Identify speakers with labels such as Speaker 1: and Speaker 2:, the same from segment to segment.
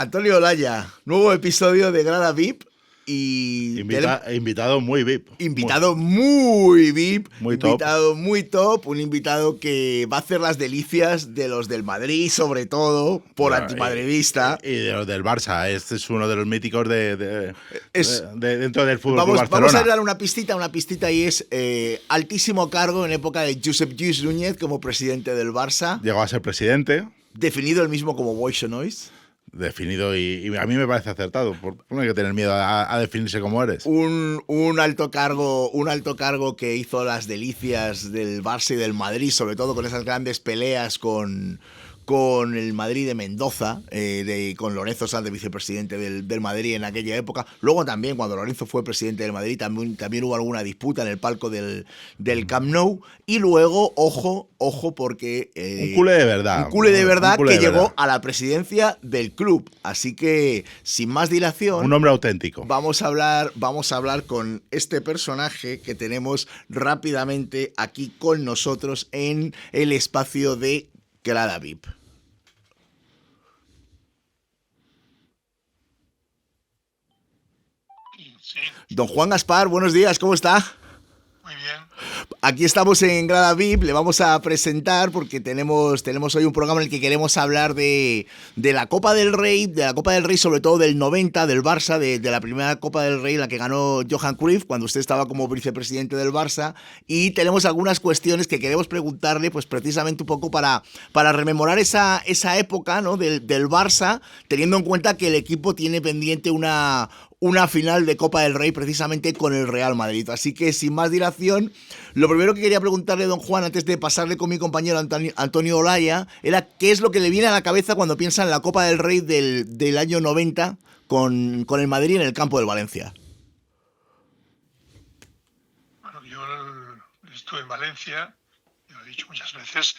Speaker 1: Antonio Olaya, nuevo episodio de Grada VIP y
Speaker 2: Invitado muy VIP.
Speaker 1: Invitado muy VIP,
Speaker 2: muy
Speaker 1: invitado muy top, un invitado que va a hacer las delicias de los del Madrid, sobre todo, por antimadridista.
Speaker 2: Y de los del Barça. Este es uno de los míticos de dentro del Fútbol Club Barcelona.
Speaker 1: Vamos a dar una pistita y es altísimo cargo en época de Josep Lluís Núñez como presidente del Barça.
Speaker 2: Llegó a ser presidente.
Speaker 1: Definido el mismo como Boix o Nois.
Speaker 2: Definido y a mí me parece acertado. No hay que tener miedo a definirse como eres.
Speaker 1: Un alto cargo que hizo las delicias del Barça y del Madrid, sobre todo con esas grandes peleas con el Madrid de Mendoza, con Lorenzo Sanz de vicepresidente del Madrid en aquella época. Luego también, cuando Lorenzo fue presidente del Madrid, también hubo alguna disputa en el palco del Camp Nou. Y luego, ojo, porque...
Speaker 2: un culé de verdad.
Speaker 1: Un culé de verdad que llegó a la presidencia del club. Así que, sin más dilación...
Speaker 2: Un hombre auténtico.
Speaker 1: Vamos a hablar con este personaje que tenemos rápidamente aquí con nosotros en el espacio de Grada VIP.
Speaker 3: Sí.
Speaker 1: Don Juan Gaspar, buenos días, ¿cómo está?
Speaker 3: Muy bien.
Speaker 1: Aquí estamos en Grada VIP, le vamos a presentar porque tenemos hoy un programa en el que queremos hablar de la Copa del Rey, sobre todo del 90, del Barça, de la primera Copa del Rey, la que ganó Johan Cruyff cuando usted estaba como vicepresidente del Barça, y tenemos algunas cuestiones que queremos preguntarle, pues precisamente un poco para rememorar esa época, ¿no? del Barça, teniendo en cuenta que el equipo tiene pendiente una final de Copa del Rey precisamente con el Real Madrid. Así que, sin más dilación, lo primero que quería preguntarle, don Juan, antes de pasarle con mi compañero Antonio Olaya, era qué es lo que le viene a la cabeza cuando piensa en la Copa del Rey del año 90 con el Madrid en el campo del Valencia.
Speaker 3: Bueno, yo estuve en Valencia, lo he dicho muchas veces,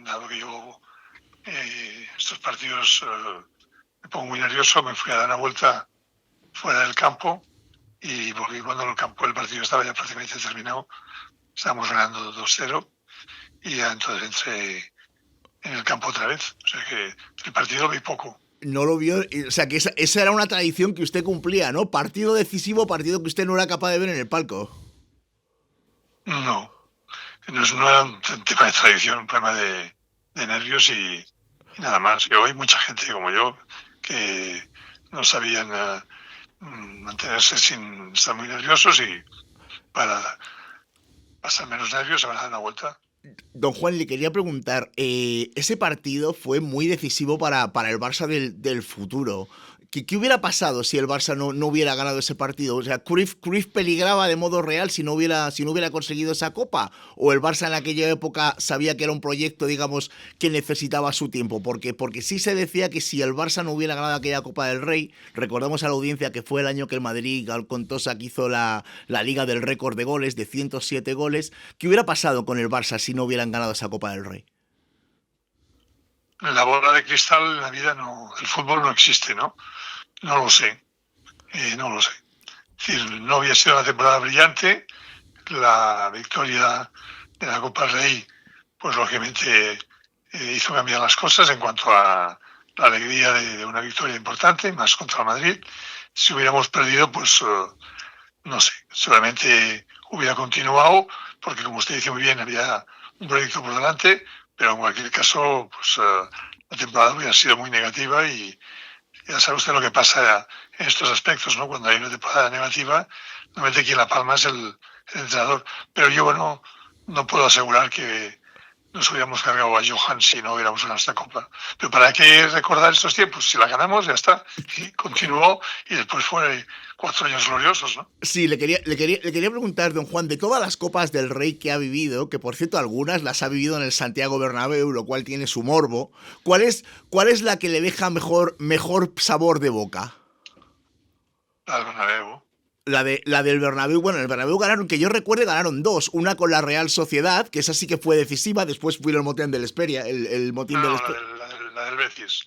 Speaker 3: dado que yo estos partidos... me pongo muy nervioso, me fui a dar una vuelta fuera del campo y volví cuando el partido estaba ya prácticamente terminado. Estábamos ganando 2-0 y ya entonces entré en el campo otra vez. O sea que el partido lo vi poco.
Speaker 1: No lo vio, o sea que esa era una tradición que usted cumplía, ¿no? Partido decisivo, partido que usted no era capaz de ver en el palco.
Speaker 3: No era un tema de tradición, un problema de nervios y nada más. Hay mucha gente como yo que no sabían mantenerse sin estar muy nerviosos y para pasar menos nervios se van a dar una vuelta.
Speaker 1: Don Juan, le quería preguntar, ese partido fue muy decisivo para el Barça del futuro. ¿Qué hubiera pasado si el Barça no hubiera ganado ese partido? O sea, ¿Cruyff peligraba de modo real si no hubiera conseguido esa copa? ¿O el Barça en aquella época sabía que era un proyecto, digamos, que necesitaba su tiempo? Porque sí se decía que si el Barça no hubiera ganado aquella Copa del Rey, recordamos a la audiencia que fue el año que el Madrid con Tosak hizo la liga del récord de goles, de 107 goles, ¿qué hubiera pasado con el Barça si no hubieran ganado esa Copa del Rey?
Speaker 3: La bola de cristal en la vida el fútbol no existe, ¿no? No lo sé. Es decir, no había sido una temporada brillante. La victoria de la Copa del Rey, pues lógicamente hizo cambiar las cosas en cuanto a la alegría de una victoria importante, más contra el Madrid. Si hubiéramos perdido, pues no sé, seguramente hubiera continuado, porque como usted dice muy bien, había un proyecto por delante, pero en cualquier caso, pues la temporada hubiera sido muy negativa y ya sabe usted lo que pasa en estos aspectos, ¿no? Cuando hay una temporada negativa, normalmente quien la palma es el entrenador. Pero yo no puedo asegurar que nos hubiéramos cargado a Johan si no hubiéramos ganado esta Copa. Pero ¿para qué recordar estos tiempos? Si la ganamos, ya está. Y continuó y después fue 4 años gloriosos, ¿no?
Speaker 1: Sí, le quería preguntar, don Juan, de todas las Copas del Rey que ha vivido, que por cierto algunas las ha vivido en el Santiago Bernabéu, lo cual tiene su morbo, ¿cuál es la que le deja mejor sabor de boca?
Speaker 3: La del Bernabéu.
Speaker 1: La del Bernabéu, bueno, en el Bernabéu ganaron, que yo recuerde, ganaron 2. Una con la Real Sociedad, que esa sí que fue decisiva, después fue el motín del Esperia, el motín del Esperia.
Speaker 3: La la del Betis.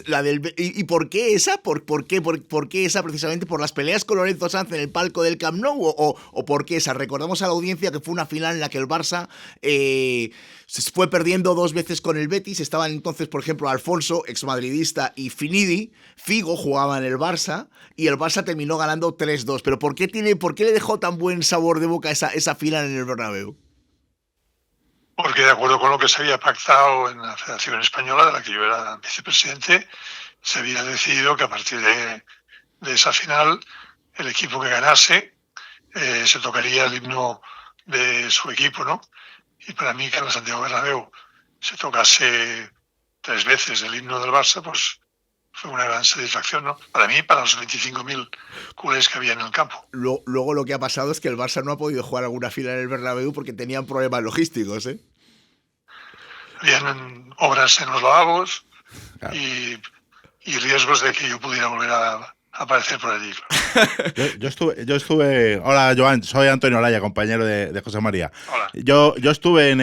Speaker 1: La del Betis, ¿y por qué esa? ¿Por qué esa precisamente? ¿Por las peleas con Lorenzo Sanz en el palco del Camp Nou? ¿O por qué esa? Recordamos a la audiencia que fue una final en la que el Barça se fue perdiendo 2 veces con el Betis. Estaban entonces, por ejemplo, Alfonso, exmadridista, y Finidi. Figo jugaba en el Barça y el Barça terminó ganando 3-2. ¿Pero por qué le dejó tan buen sabor de boca esa final en el Bernabéu?
Speaker 3: Porque de acuerdo con lo que se había pactado en la Federación Española, de la que yo era vicepresidente, se había decidido que a partir de esa final el equipo que ganase se tocaría el himno de su equipo, ¿no? Y para mí que en el Santiago Bernabéu se tocase 3 veces el himno del Barça, pues fue una gran satisfacción, ¿no? Para mí y para los 25.000 culés que había en el campo.
Speaker 1: Luego lo que ha pasado es que el Barça no ha podido jugar alguna final en el Bernabéu porque tenían problemas logísticos, ¿eh?
Speaker 3: Habían obras en los lavabos,
Speaker 2: Claro.
Speaker 3: y riesgos de que yo pudiera volver a aparecer por allí.
Speaker 2: Yo estuve. Hola, Joan, soy Antonio Olaya, compañero de José María.
Speaker 3: Hola.
Speaker 2: Yo estuve en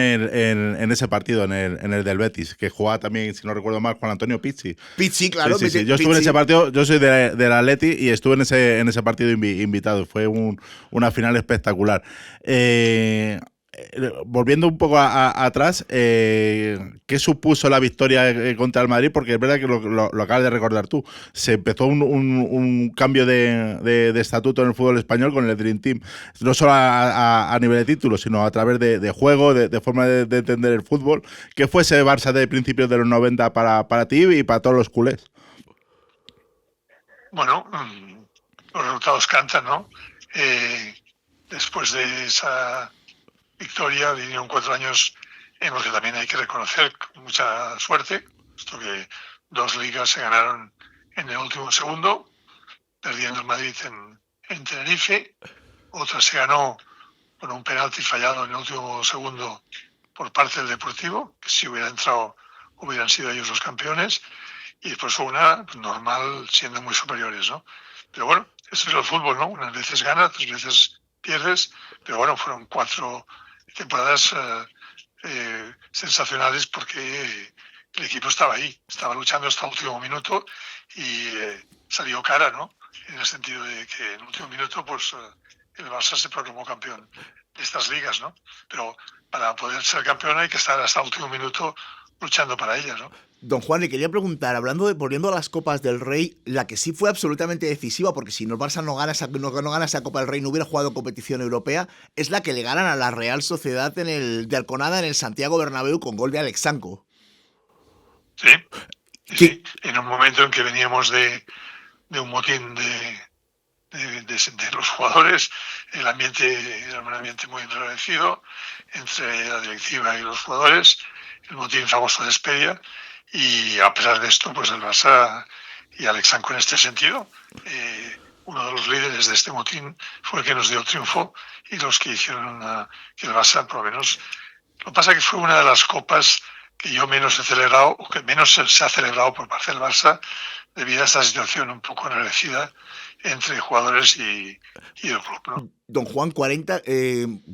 Speaker 2: ese partido, en el del Betis, que jugaba también, si no recuerdo mal, Juan Antonio Pizzi.
Speaker 1: Pizzi, claro.
Speaker 2: Sí. Yo estuve en ese partido, yo soy del Atleti y estuve en ese partido invitado. Fue una final espectacular. Volviendo un poco atrás, ¿qué supuso la victoria contra el Madrid? Porque es verdad que lo acabas de recordar tú. Se empezó un cambio de estatuto en el fútbol español con el Dream Team, no solo a nivel de títulos, sino a través de juego, de forma de entender el fútbol. ¿Qué fue ese Barça de principios de los 90 para ti y para todos los culés?
Speaker 3: Bueno, los resultados cantan, ¿no? Después de esa victoria vinieron 4 años en los que también hay que reconocer con mucha suerte, puesto que 2 ligas se ganaron en el último segundo, perdiendo el Madrid en Tenerife, otra se ganó con un penalti fallado en el último segundo por parte del Deportivo, que si hubiera entrado hubieran sido ellos los campeones, y después una normal siendo muy superiores, ¿no? Pero bueno, eso es el fútbol, ¿no? Unas veces ganas, otras veces pierdes, pero bueno, fueron 4 temporadas sensacionales porque el equipo estaba ahí, estaba luchando hasta el último minuto y salió cara, ¿no? En el sentido de que en el último minuto pues el Barça se proclamó campeón de estas ligas, ¿no? Pero para poder ser campeón hay que estar hasta el último minuto luchando para ellas, ¿no?
Speaker 1: Don Juan, le quería preguntar, volviendo a las Copas del Rey, la que sí fue absolutamente decisiva, porque si el Barça no gana esa Copa del Rey, no hubiera jugado competición europea, es la que le ganan a la Real Sociedad de Alconada en el Santiago Bernabéu con gol de Alex Sanco.
Speaker 3: Sí, en un momento en que veníamos de un motín de los jugadores, el ambiente era un ambiente muy enrarecido entre la directiva y los jugadores, el motín famoso de Espedia, y a pesar de esto, pues el Barça y Alex Sanco en este sentido, uno de los líderes de este motín fue el que nos dio el triunfo y los que hicieron que el Barça, por lo menos, lo que pasa es que fue una de las copas que yo menos he celebrado, o que menos se ha celebrado por parte del Barça, debido a esta situación un poco enrarecida entre jugadores y el club, ¿no?
Speaker 1: Don Juan, 40,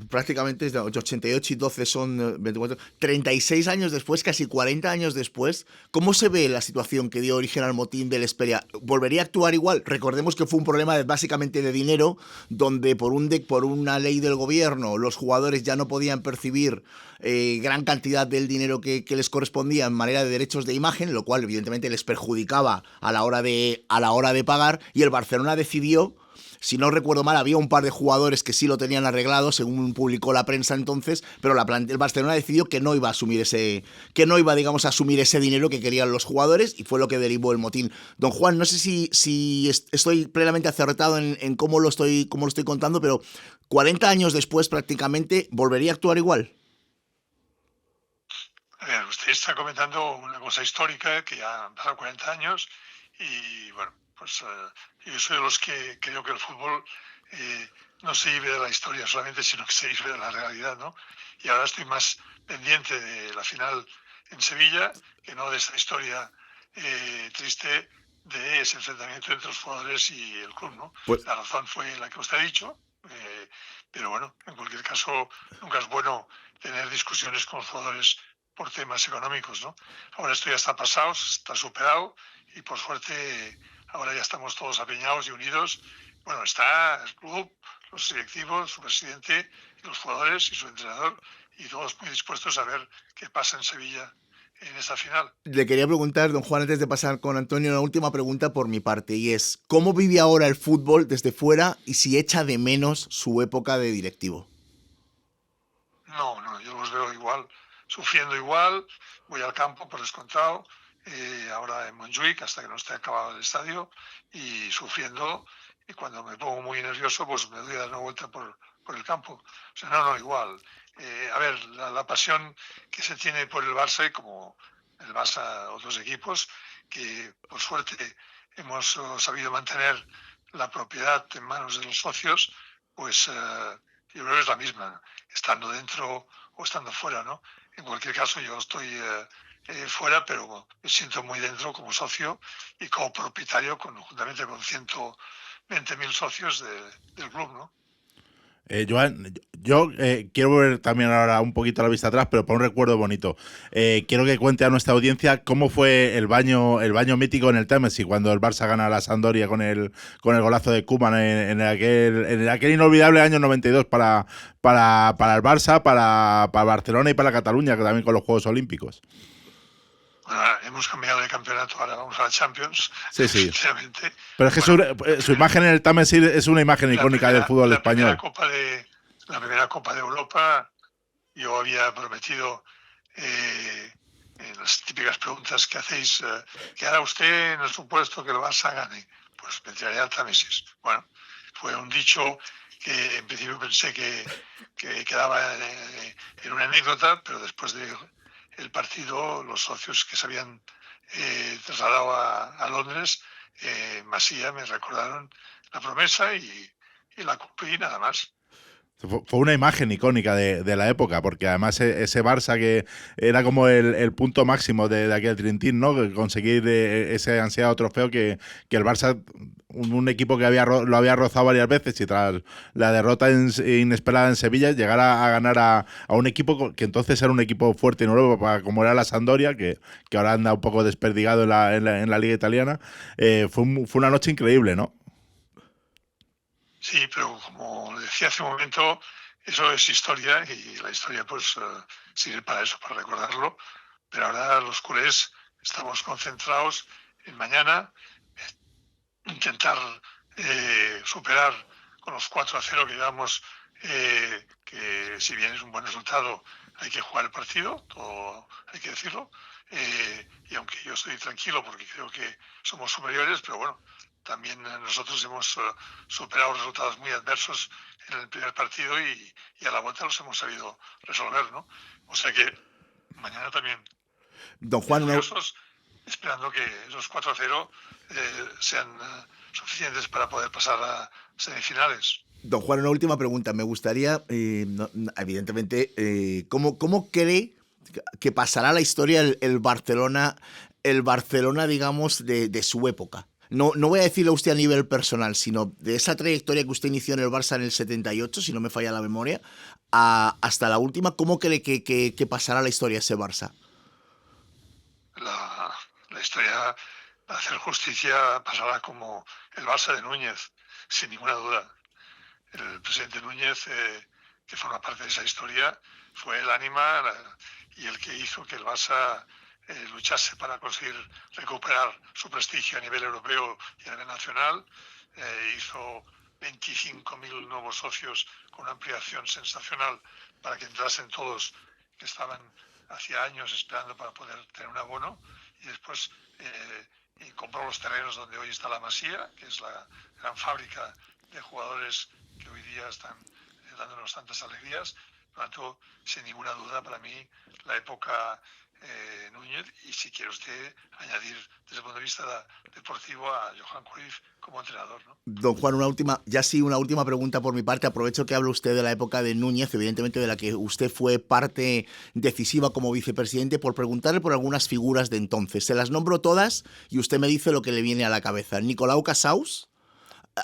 Speaker 1: prácticamente desde 88 y 12 son 24, 36 años después, casi 40 años después, ¿cómo se ve la situación que dio origen al motín del Esperia? ¿Volvería a actuar igual? Recordemos que fue un problema básicamente de dinero, donde por una ley del gobierno los jugadores ya no podían percibir gran cantidad del dinero que les correspondía en manera de derechos de imagen, lo cual evidentemente les perjudicaba a la hora de pagar, y el Barcelona decidió, si no recuerdo mal, había un par de jugadores que sí lo tenían arreglado, según publicó la prensa entonces, pero el Barcelona decidió que no iba a asumir asumir ese dinero que querían los jugadores, y fue lo que derivó el motín. Don Juan, no sé si estoy plenamente acertado en cómo lo estoy contando, pero 40 años después prácticamente, ¿volvería a actuar igual?
Speaker 3: A ver, usted está comentando una cosa histórica que ya han pasado 40 años y bueno, pues yo soy de los que creo que el fútbol no se vive de la historia solamente, sino que se vive de la realidad, ¿no? Y ahora estoy más pendiente de la final en Sevilla que no de esa historia triste de ese enfrentamiento entre los jugadores y el club, ¿no? Pues la razón fue la que usted ha dicho, pero bueno, en cualquier caso nunca es bueno tener discusiones con los jugadores por temas económicos, ¿no? Ahora esto ya está pasado, está superado y por suerte ahora ya estamos todos apiñados y unidos. Bueno, está el club, los directivos, su presidente, los jugadores y su entrenador y todos muy dispuestos a ver qué pasa en Sevilla en esta final.
Speaker 1: Le quería preguntar, don Juan, antes de pasar con Antonio, una última pregunta por mi parte, y es, ¿cómo vive ahora el fútbol desde fuera y si echa de menos su época de directivo?
Speaker 3: No, yo los veo igual, sufriendo igual, voy al campo por descontado, ahora en Montjuic hasta que no esté acabado el estadio y sufriendo, y cuando me pongo muy nervioso pues me doy a dar una vuelta por el campo. O sea, no, igual. A ver, la pasión que se tiene por el Barça y como el Barça, otros equipos, que por suerte hemos sabido mantener la propiedad en manos de los socios, pues yo creo que es la misma, estando dentro o estando fuera, ¿no? En cualquier caso, yo estoy fuera, pero me siento muy dentro como socio y como propietario, juntamente con 120.000 socios del club, ¿no?
Speaker 2: Joan, yo quiero volver también ahora un poquito a la vista atrás, pero para un recuerdo bonito. Quiero que cuente a nuestra audiencia cómo fue el baño mítico en el Támesis cuando el Barça gana a la Sampdoria con el golazo de Koeman en aquel inolvidable año 92 para el Barça, para Barcelona y para Cataluña, que también con los Juegos Olímpicos.
Speaker 3: Bueno, hemos cambiado de campeonato, ahora vamos a la Champions.
Speaker 2: Sí. Pero es que su imagen en el Támesis es una imagen icónica del fútbol español.
Speaker 3: La primera Copa de Europa, yo había prometido en las típicas preguntas que hacéis, ¿qué hará usted en el supuesto que el Barça gane? Pues me tiraré al Támesis. Bueno, fue un dicho que en principio pensé que quedaba en una anécdota, pero después de el partido, los socios que se habían trasladado a Londres, Masía, me recordaron la promesa y la cumplí nada más.
Speaker 2: Fue una imagen icónica de la época, porque además ese Barça que era como el punto máximo de aquel Dream Team, ¿no? Conseguir ese ansiado trofeo que el Barça, un equipo que lo había rozado varias veces y tras la derrota inesperada en Sevilla, llegar a ganar a un equipo que entonces era un equipo fuerte en Europa, como era la Sampdoria, que ahora anda un poco desperdigado en la liga italiana. Fue una noche increíble, ¿no?
Speaker 3: Sí, pero como decía hace un momento, eso es historia y la historia pues sirve para eso, para recordarlo. Pero ahora los culés estamos concentrados en mañana, intentar superar con los 4-0 que llevamos, que si bien es un buen resultado, hay que jugar el partido, todo hay que decirlo. Y aunque yo estoy tranquilo porque creo que somos superiores, pero bueno, también nosotros hemos superado resultados muy adversos en el primer partido y a la vuelta los hemos sabido resolver, ¿no? O sea que mañana también
Speaker 1: Don Juan,
Speaker 3: nerviosos, esperando que esos 4-0 sean suficientes para poder pasar a semifinales.
Speaker 1: Don Juan, una última pregunta. Me gustaría, evidentemente, ¿cómo cree que pasará la historia el Barcelona, digamos, de su época? No voy a decirlo a usted a nivel personal, sino de esa trayectoria que usted inició en el Barça en el 78, si no me falla la memoria, hasta la última. ¿Cómo cree que pasará la historia ese Barça?
Speaker 3: La historia, para hacer justicia, pasará como el Barça de Núñez, sin ninguna duda. El presidente Núñez, que forma parte de esa historia, fue el ánima y el que hizo que el Barça luchase para conseguir recuperar su prestigio a nivel europeo y a nivel nacional. Hizo 25.000 nuevos socios con una ampliación sensacional para que entrasen todos que estaban hacía años esperando para poder tener un abono, y después y compró los terrenos donde hoy está la Masía, que es la gran fábrica de jugadores que hoy día están dándonos tantas alegrías. Por lo tanto, sin ninguna duda, para mí, la época Núñez, y si quiere usted añadir desde el punto de vista deportivo a Johan Cruyff como entrenador, ¿no?
Speaker 1: Don Juan, una última pregunta por mi parte. Aprovecho que habla usted de la época de Núñez, evidentemente de la que usted fue parte decisiva como vicepresidente, por preguntarle por algunas figuras de entonces. Se las nombro todas y usted me dice lo que le viene a la cabeza. Nicolau Cassaus,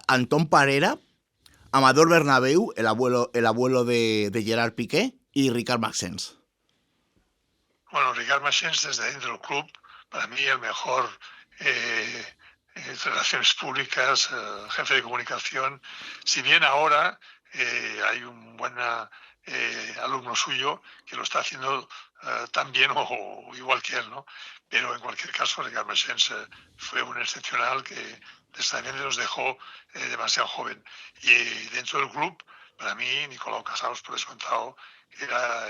Speaker 1: Antón Parera, Amador Bernabéu, el abuelo de Gerard Piqué, y Ricard Maxence.
Speaker 3: Bueno, Ricard Maxens, desde dentro del club, para mí el mejor relaciones públicas, jefe de comunicación. Si bien ahora hay un buen alumno suyo que lo está haciendo tan bien o igual que él, ¿no? Pero en cualquier caso, Ricard Maxens fue un excepcional que desgraciadamente nos dejó demasiado joven. Y dentro del club, para mí, Nicolau Casals, por descontado, era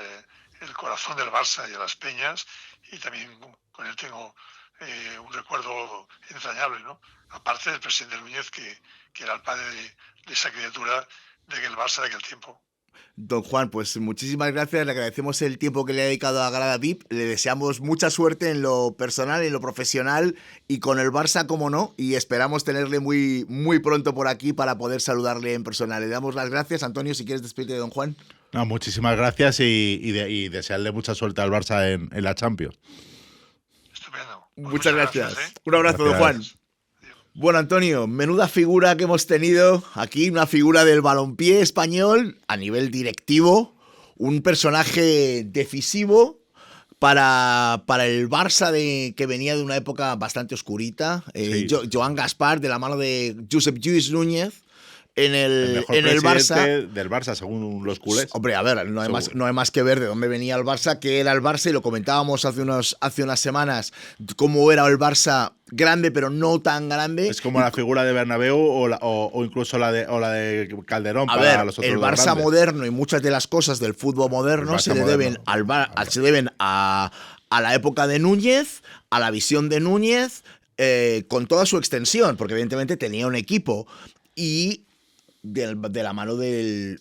Speaker 3: el corazón del Barça y de las Peñas, y también con él tengo un recuerdo entrañable, ¿no? Aparte del presidente Núñez, que era el padre de esa criatura del Barça de aquel tiempo.
Speaker 1: Don Juan, pues muchísimas gracias, le agradecemos el tiempo que le ha dedicado a Grada VIP, le deseamos mucha suerte en lo personal, en lo profesional y con el Barça, como no, y esperamos tenerle muy, muy pronto por aquí para poder saludarle en persona. Le damos las gracias. Antonio, si quieres despedirte de Don Juan.
Speaker 2: No, muchísimas gracias y desearle mucha suerte al Barça en la Champions.
Speaker 3: Estupendo.
Speaker 1: Muchas gracias.
Speaker 3: ¿eh?
Speaker 1: Un abrazo, Don Juan. Bueno, Antonio, menuda figura que hemos tenido aquí, una figura del balompié español a nivel directivo, un personaje decisivo para el Barça que venía de una época bastante oscurita.
Speaker 2: Sí.
Speaker 1: Joan Gaspar, de la mano de Josep Lluís Núñez, en el
Speaker 2: mejor
Speaker 1: Barça.
Speaker 2: Del Barça, según los culés.
Speaker 1: Hombre, a ver, no hay más que ver de dónde venía el Barça, que era el Barça, y lo comentábamos hace unas semanas, cómo era el Barça grande, pero no tan grande.
Speaker 2: Es como la figura de Bernabéu o incluso la de Calderón para los otros.
Speaker 1: El Barça
Speaker 2: grandes.
Speaker 1: Moderno y muchas de las cosas del fútbol moderno se le deben se deben a la época de Núñez, a la visión de Núñez, con toda su extensión, porque evidentemente tenía un equipo y de la mano del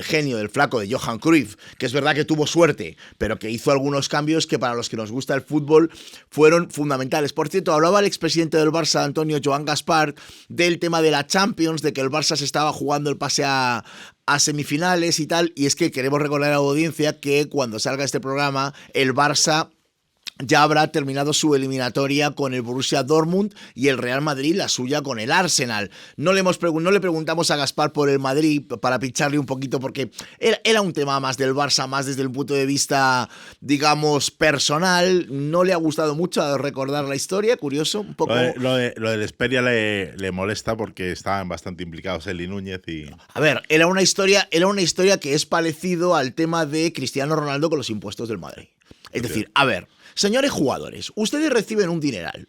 Speaker 1: genio, del flaco, de Johan Cruyff, que es verdad que tuvo suerte, pero que hizo algunos cambios que para los que nos gusta el fútbol fueron fundamentales. Por cierto, hablaba el expresidente del Barça, Antonio Joan Gaspar, del tema de la Champions, de que el Barça se estaba jugando el pase a semifinales y tal, y es que queremos recordar a la audiencia que cuando salga este programa, el Barça ya habrá terminado su eliminatoria con el Borussia Dortmund y el Real Madrid la suya con el Arsenal. No le preguntamos a Gaspar por el Madrid para pincharle un poquito porque era un tema más del Barça, más desde el punto de vista, digamos, personal. No le ha gustado mucho recordar la historia, curioso, un poco.
Speaker 2: Lo del Esperia le molesta porque estaban bastante implicados él y Núñez y...
Speaker 1: A ver, era una historia que es parecido al tema de Cristiano Ronaldo con los impuestos del Madrid. Es decir, a ver, señores jugadores, ustedes reciben un dineral.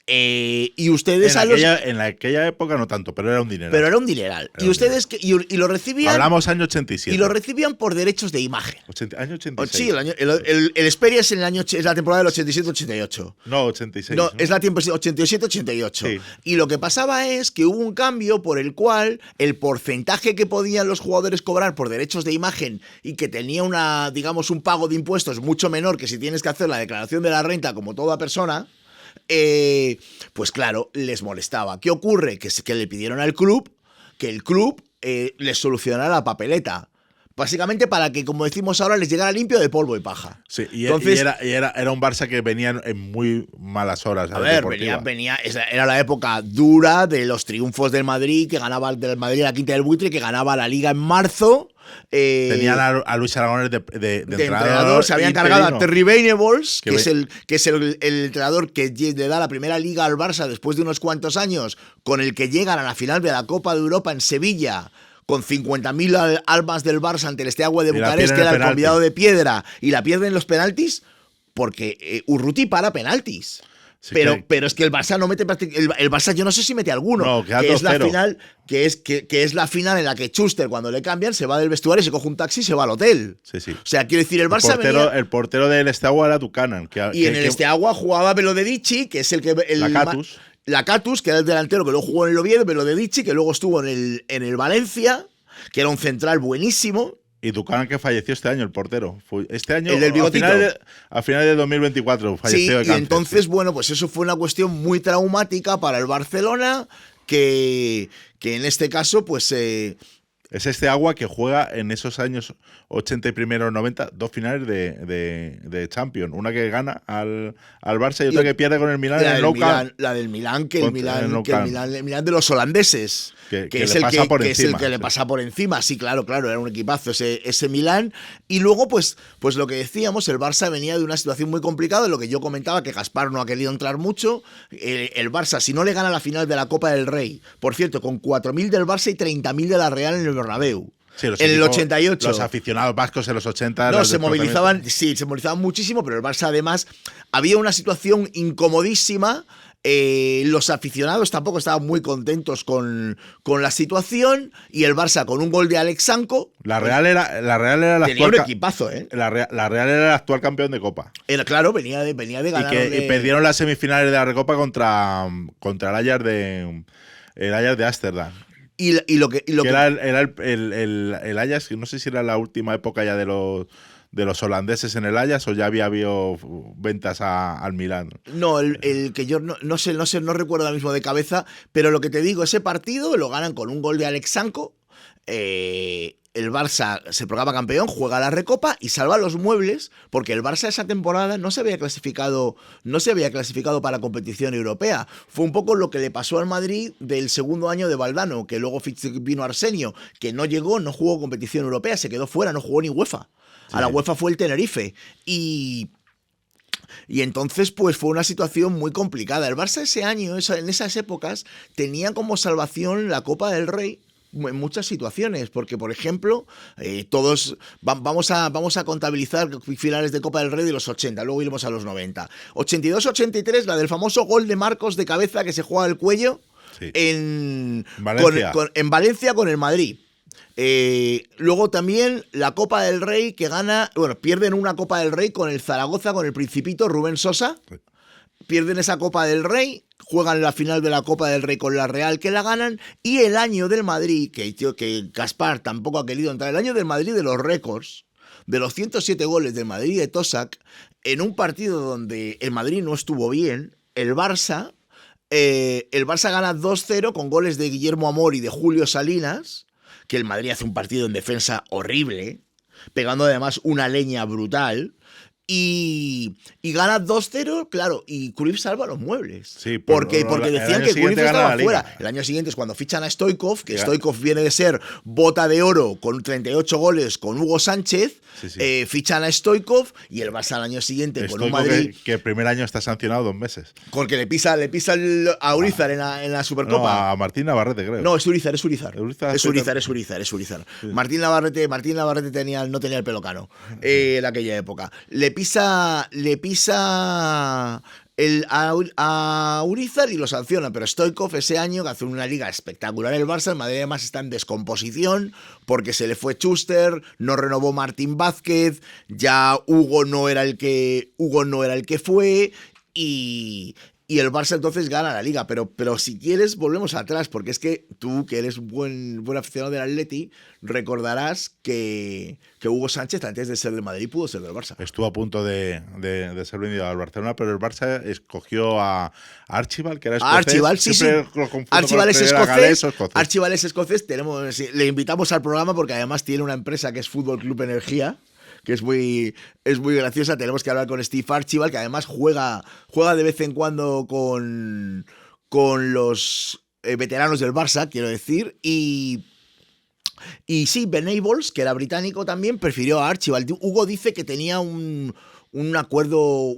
Speaker 1: Y ustedes
Speaker 2: en aquella época no tanto, pero era un dineral.
Speaker 1: Pero era un dineral. Y ustedes y lo recibían.
Speaker 2: Hablamos año 87.
Speaker 1: Y lo recibían por derechos de imagen.
Speaker 2: Año 86.
Speaker 1: Sí, el Esperia es es la temporada del 87-88.
Speaker 2: No, 86.
Speaker 1: No, es la temporada 87-88.
Speaker 2: Sí.
Speaker 1: Y lo que pasaba es que hubo un cambio por el cual el porcentaje que podían los jugadores cobrar por derechos de imagen y que tenía un pago de impuestos mucho menor que si tienes que hacer la declaración de la renta como toda persona. Pues claro, les molestaba. ¿Qué ocurre? Que le pidieron al club que el club les solucionara la papeleta. Básicamente para que, como decimos ahora, les llegara limpio de polvo y paja.
Speaker 2: Sí,
Speaker 1: Entonces,
Speaker 2: era un Barça que venía en muy malas horas.
Speaker 1: A ver, era la época dura de los triunfos del Madrid, que ganaba del Madrid a la Quinta del Buitre, que ganaba la Liga en marzo.
Speaker 2: Tenían a Luis Aragonés de entrenador.
Speaker 1: Se habían encargado a Terry Venables, que es el entrenador que le da la primera liga al Barça después de unos cuantos años, con el que llegan a la final de la Copa de Europa en Sevilla, con 50.000 almas del Barça ante el Steaua de Bucarest, que era el convidado de piedra, y la pierden en los penaltis, porque Urruti para penaltis. Sí, pero es que el Barça no mete el Barça yo no sé si mete alguno,
Speaker 2: no,
Speaker 1: que es la final, que es la final en la que Schuster, cuando le cambian, se va del vestuario, se coge un taxi y se va al hotel.
Speaker 2: Sí, sí.
Speaker 1: O sea, quiero decir, el Barça
Speaker 2: el portero del Steaua era Tucanan.
Speaker 1: Y en el Steaua jugaba Belodedici, que es el que Lacatus, que era el delantero que luego jugó en el Oviedo, Belodedici, que luego estuvo en el Valencia, que era un central buenísimo.
Speaker 2: Y Tucanan, que falleció este año, el portero. Este año,
Speaker 1: el del bigotito.
Speaker 2: A finales de 2024 falleció de cáncer.
Speaker 1: Y entonces, bueno, pues eso fue una cuestión muy traumática para el Barcelona, que en este caso, pues
Speaker 2: Es este Agua que juega en esos años 80 y primeros 90 2 finales de Champions. Una que gana al Barça y otra que pierde con el Milán en el Nou Camp.
Speaker 1: La del Milán, el Milán de los holandeses. Que es el que le pasa por encima. Sí, claro, era un equipazo ese Milán. Y luego, pues lo que decíamos, el Barça venía de una situación muy complicada, lo que yo comentaba, que Gaspar no ha querido entrar mucho. El Barça, si no le gana la final de la Copa del Rey, por cierto, con 4.000 del Barça y 30.000 de la Real en el Bernabéu.
Speaker 2: Sí,
Speaker 1: en el 88.
Speaker 2: Los aficionados vascos en los 80.
Speaker 1: No, se movilizaban muchísimo, pero el Barça además había una situación incomodísima. Los aficionados tampoco estaban muy contentos con la situación y el Barça con un gol de Alex Sanko.
Speaker 2: La Real era el
Speaker 1: tenía un equipazo, ¿eh?
Speaker 2: La Real era el actual campeón de Copa.
Speaker 1: Claro, venía de ganar.
Speaker 2: Y perdieron las semifinales de la Recopa contra el Ajax de Ámsterdam.
Speaker 1: Y lo que
Speaker 2: era el Ajax, no sé si era la última época ya de los holandeses en el Ajax o ya había habido ventas al Milán.
Speaker 1: No, el que yo no sé, no recuerdo ahora mismo de cabeza, pero lo que te digo, ese partido lo ganan con un gol de Alex Sanko. El Barça se proclama campeón, juega la Recopa y salva los muebles, porque el Barça esa temporada no se había clasificado para competición europea. Fue un poco lo que le pasó al Madrid del segundo año de Valdano, que luego vino Arsenio, que no jugó competición europea, se quedó fuera, no jugó ni UEFA. Sí. A la UEFA fue el Tenerife. Y entonces, pues fue una situación muy complicada. El Barça ese año, en esas épocas, tenía como salvación la Copa del Rey en muchas situaciones, porque por ejemplo todos vamos a contabilizar finales de Copa del Rey de los 80, luego iremos a los 90. 82-83, la del famoso gol de Marcos de cabeza que se juega al cuello, sí, en Valencia con el Madrid. Luego también la Copa del Rey que pierden una Copa del Rey con el Zaragoza, con el Principito Rubén Sosa. Sí. Pierden esa Copa del Rey, juegan la final de la Copa del Rey con la Real que la ganan, y el año del Madrid, que Gaspar tampoco ha querido entrar, el año del Madrid de los récords, de los 107 goles del Madrid de Tosak, en un partido donde el Madrid no estuvo bien, el Barça gana 2-0 con goles de Guillermo Amor y de Julio Salinas, que el Madrid hace un partido en defensa horrible, pegando además una leña brutal. Y gana 2-0, claro, y Cruyff salva los muebles.
Speaker 2: Sí,
Speaker 1: porque decían que Cruyff estaba fuera. El año siguiente es cuando fichan a Stoichkov, que Stoichkov viene de ser bota de oro con 38 goles con Hugo Sánchez. Sí. Fichan a Stoichkov y el Barça al año siguiente
Speaker 2: Stoichkov
Speaker 1: con un Madrid
Speaker 2: que el primer año está sancionado 2 meses.
Speaker 1: Porque le pisa a Urizar en la Supercopa.
Speaker 2: No, a Martín Navarrete, creo.
Speaker 1: No, es Urizar. Es Urizar.
Speaker 2: Sí.
Speaker 1: Martín Navarrete no tenía el pelo cano en aquella época. Le pisa a Urizar y lo sanciona, pero Stoichkov ese año, que hace una liga espectacular el Barça, el Madrid además está en descomposición porque se le fue Schuster, no renovó Martín Vázquez, ya Hugo no era el que fue y el Barça entonces gana la liga, pero si quieres volvemos atrás, porque es que tú, que eres buen aficionado del Atleti, recordarás que Hugo Sánchez, antes de ser del Madrid, pudo ser del Barça.
Speaker 2: Estuvo a punto de ser vendido al Barcelona, pero el Barça escogió a Archibald, que era escocés.
Speaker 1: Archibald, sí. Archibald es escocés. Archibald es escocés. Le invitamos al programa porque además tiene una empresa que es Fútbol Club Energía, que es muy graciosa. Tenemos que hablar con Steve Archibald, que además juega de vez en cuando con los veteranos del Barça, quiero decir, y sí, Ben Abels, que era británico también, prefirió a Archibald. Hugo dice que tenía un acuerdo